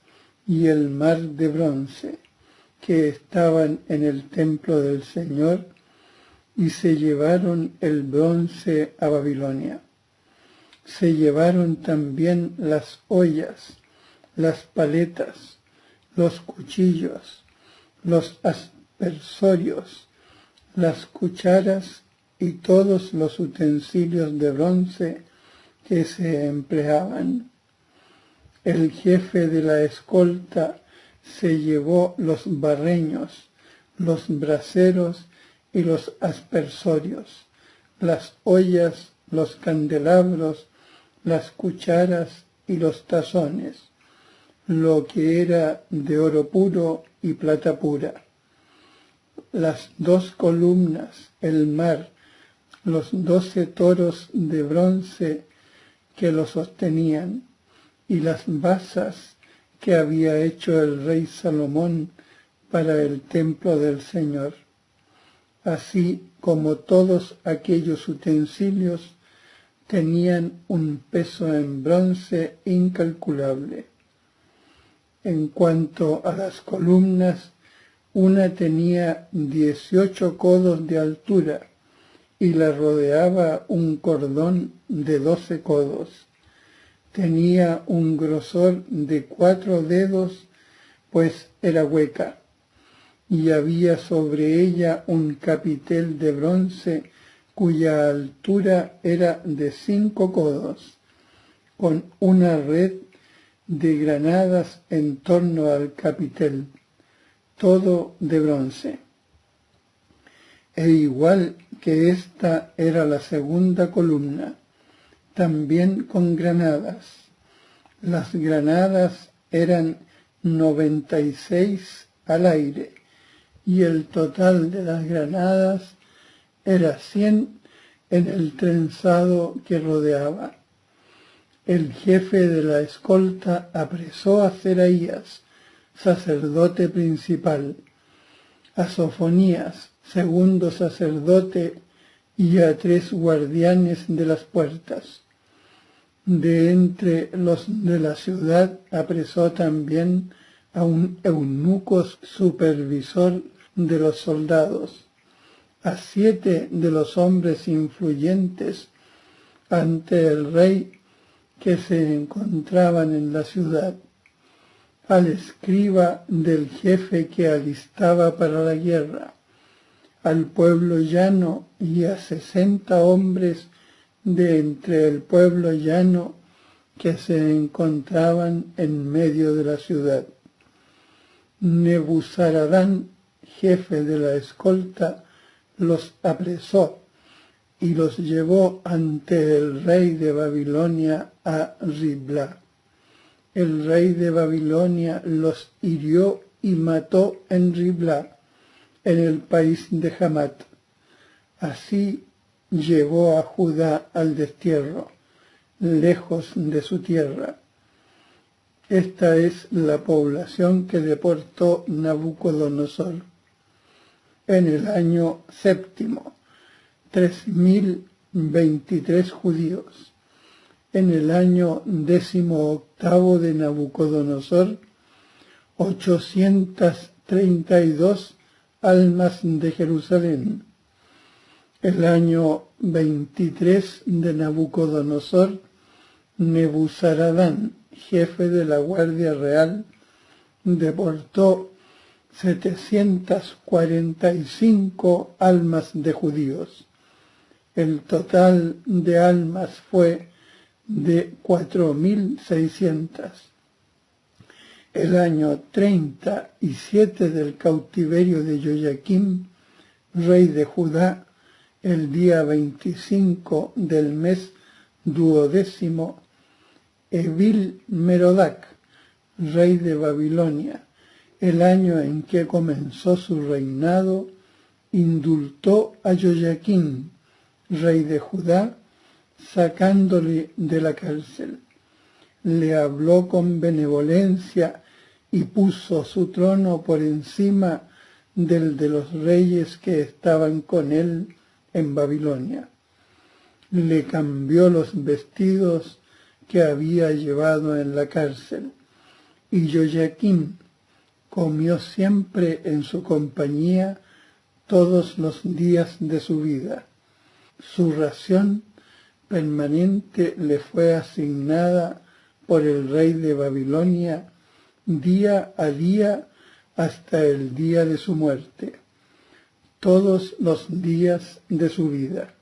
y el mar de bronce que estaban en el templo del Señor, y se llevaron el bronce a Babilonia. Se llevaron también las ollas, las paletas, los cuchillos, los aspersorios, las cucharas y todos los utensilios de bronce que se empleaban. El jefe de la escolta se llevó los barreños, los braseros y los aspersorios, las ollas, los candelabros, las cucharas y los tazones, lo que era de oro puro y plata pura. Las 2 columnas, el mar, los 12 toros de bronce que lo sostenían, y las basas que había hecho el rey Salomón para el templo del Señor, así como todos aquellos utensilios tenían un peso en bronce incalculable. En cuanto a las columnas, una tenía 18 codos de altura y la rodeaba un cordón de 12 codos. Tenía un grosor de 4 dedos, pues era hueca, y había sobre ella un capitel de bronce cuya altura era de 5 codos, con una red de granadas en torno al capitel, todo de bronce. E igual que esta era la segunda columna, también con granadas. Las granadas eran 96 al aire, y el total de las granadas era 100 en el trenzado que rodeaba. El jefe de la escolta apresó a Seraías, sacerdote principal, a Sofonías, segundo sacerdote, y a 3 guardianes de las puertas. De entre los de la ciudad apresó también a un eunuco supervisor de los soldados, a 7 de los hombres influyentes ante el rey que se encontraban en la ciudad, al escriba del jefe que alistaba para la guerra, al pueblo llano y a 60 hombres de entre el pueblo llano que se encontraban en medio de la ciudad. Nebuzaradán, jefe de la escolta, los apresó y los llevó ante el rey de Babilonia a Ribla. El rey de Babilonia los hirió y mató en Ribla, en el país de Hamat. Así llevó a Judá al destierro, lejos de su tierra. Esta es la población que deportó Nabucodonosor. En el año 7, 3023 judíos. en el año 18 de Nabucodonosor, 832 almas de Jerusalén. El año 23 de Nabucodonosor, Nebuzaradán, jefe de la Guardia Real, deportó 745 almas de judíos. El total de almas fue de 4.600. El año 37 del cautiverio de Joyaquim, rey de Judá, el día 25 del mes 12, Evil Merodac, rey de Babilonia, el año en que comenzó su reinado, indultó a Joyaquim, rey de Judá, sacándole de la cárcel. Le habló con benevolencia y puso su trono por encima del de los reyes que estaban con él en Babilonia. Le cambió los vestidos que había llevado en la cárcel, y Joyaquim comió siempre en su compañía todos los días de su vida. Su ración permanente le fue asignada por el rey de Babilonia día a día hasta el día de su muerte, todos los días de su vida.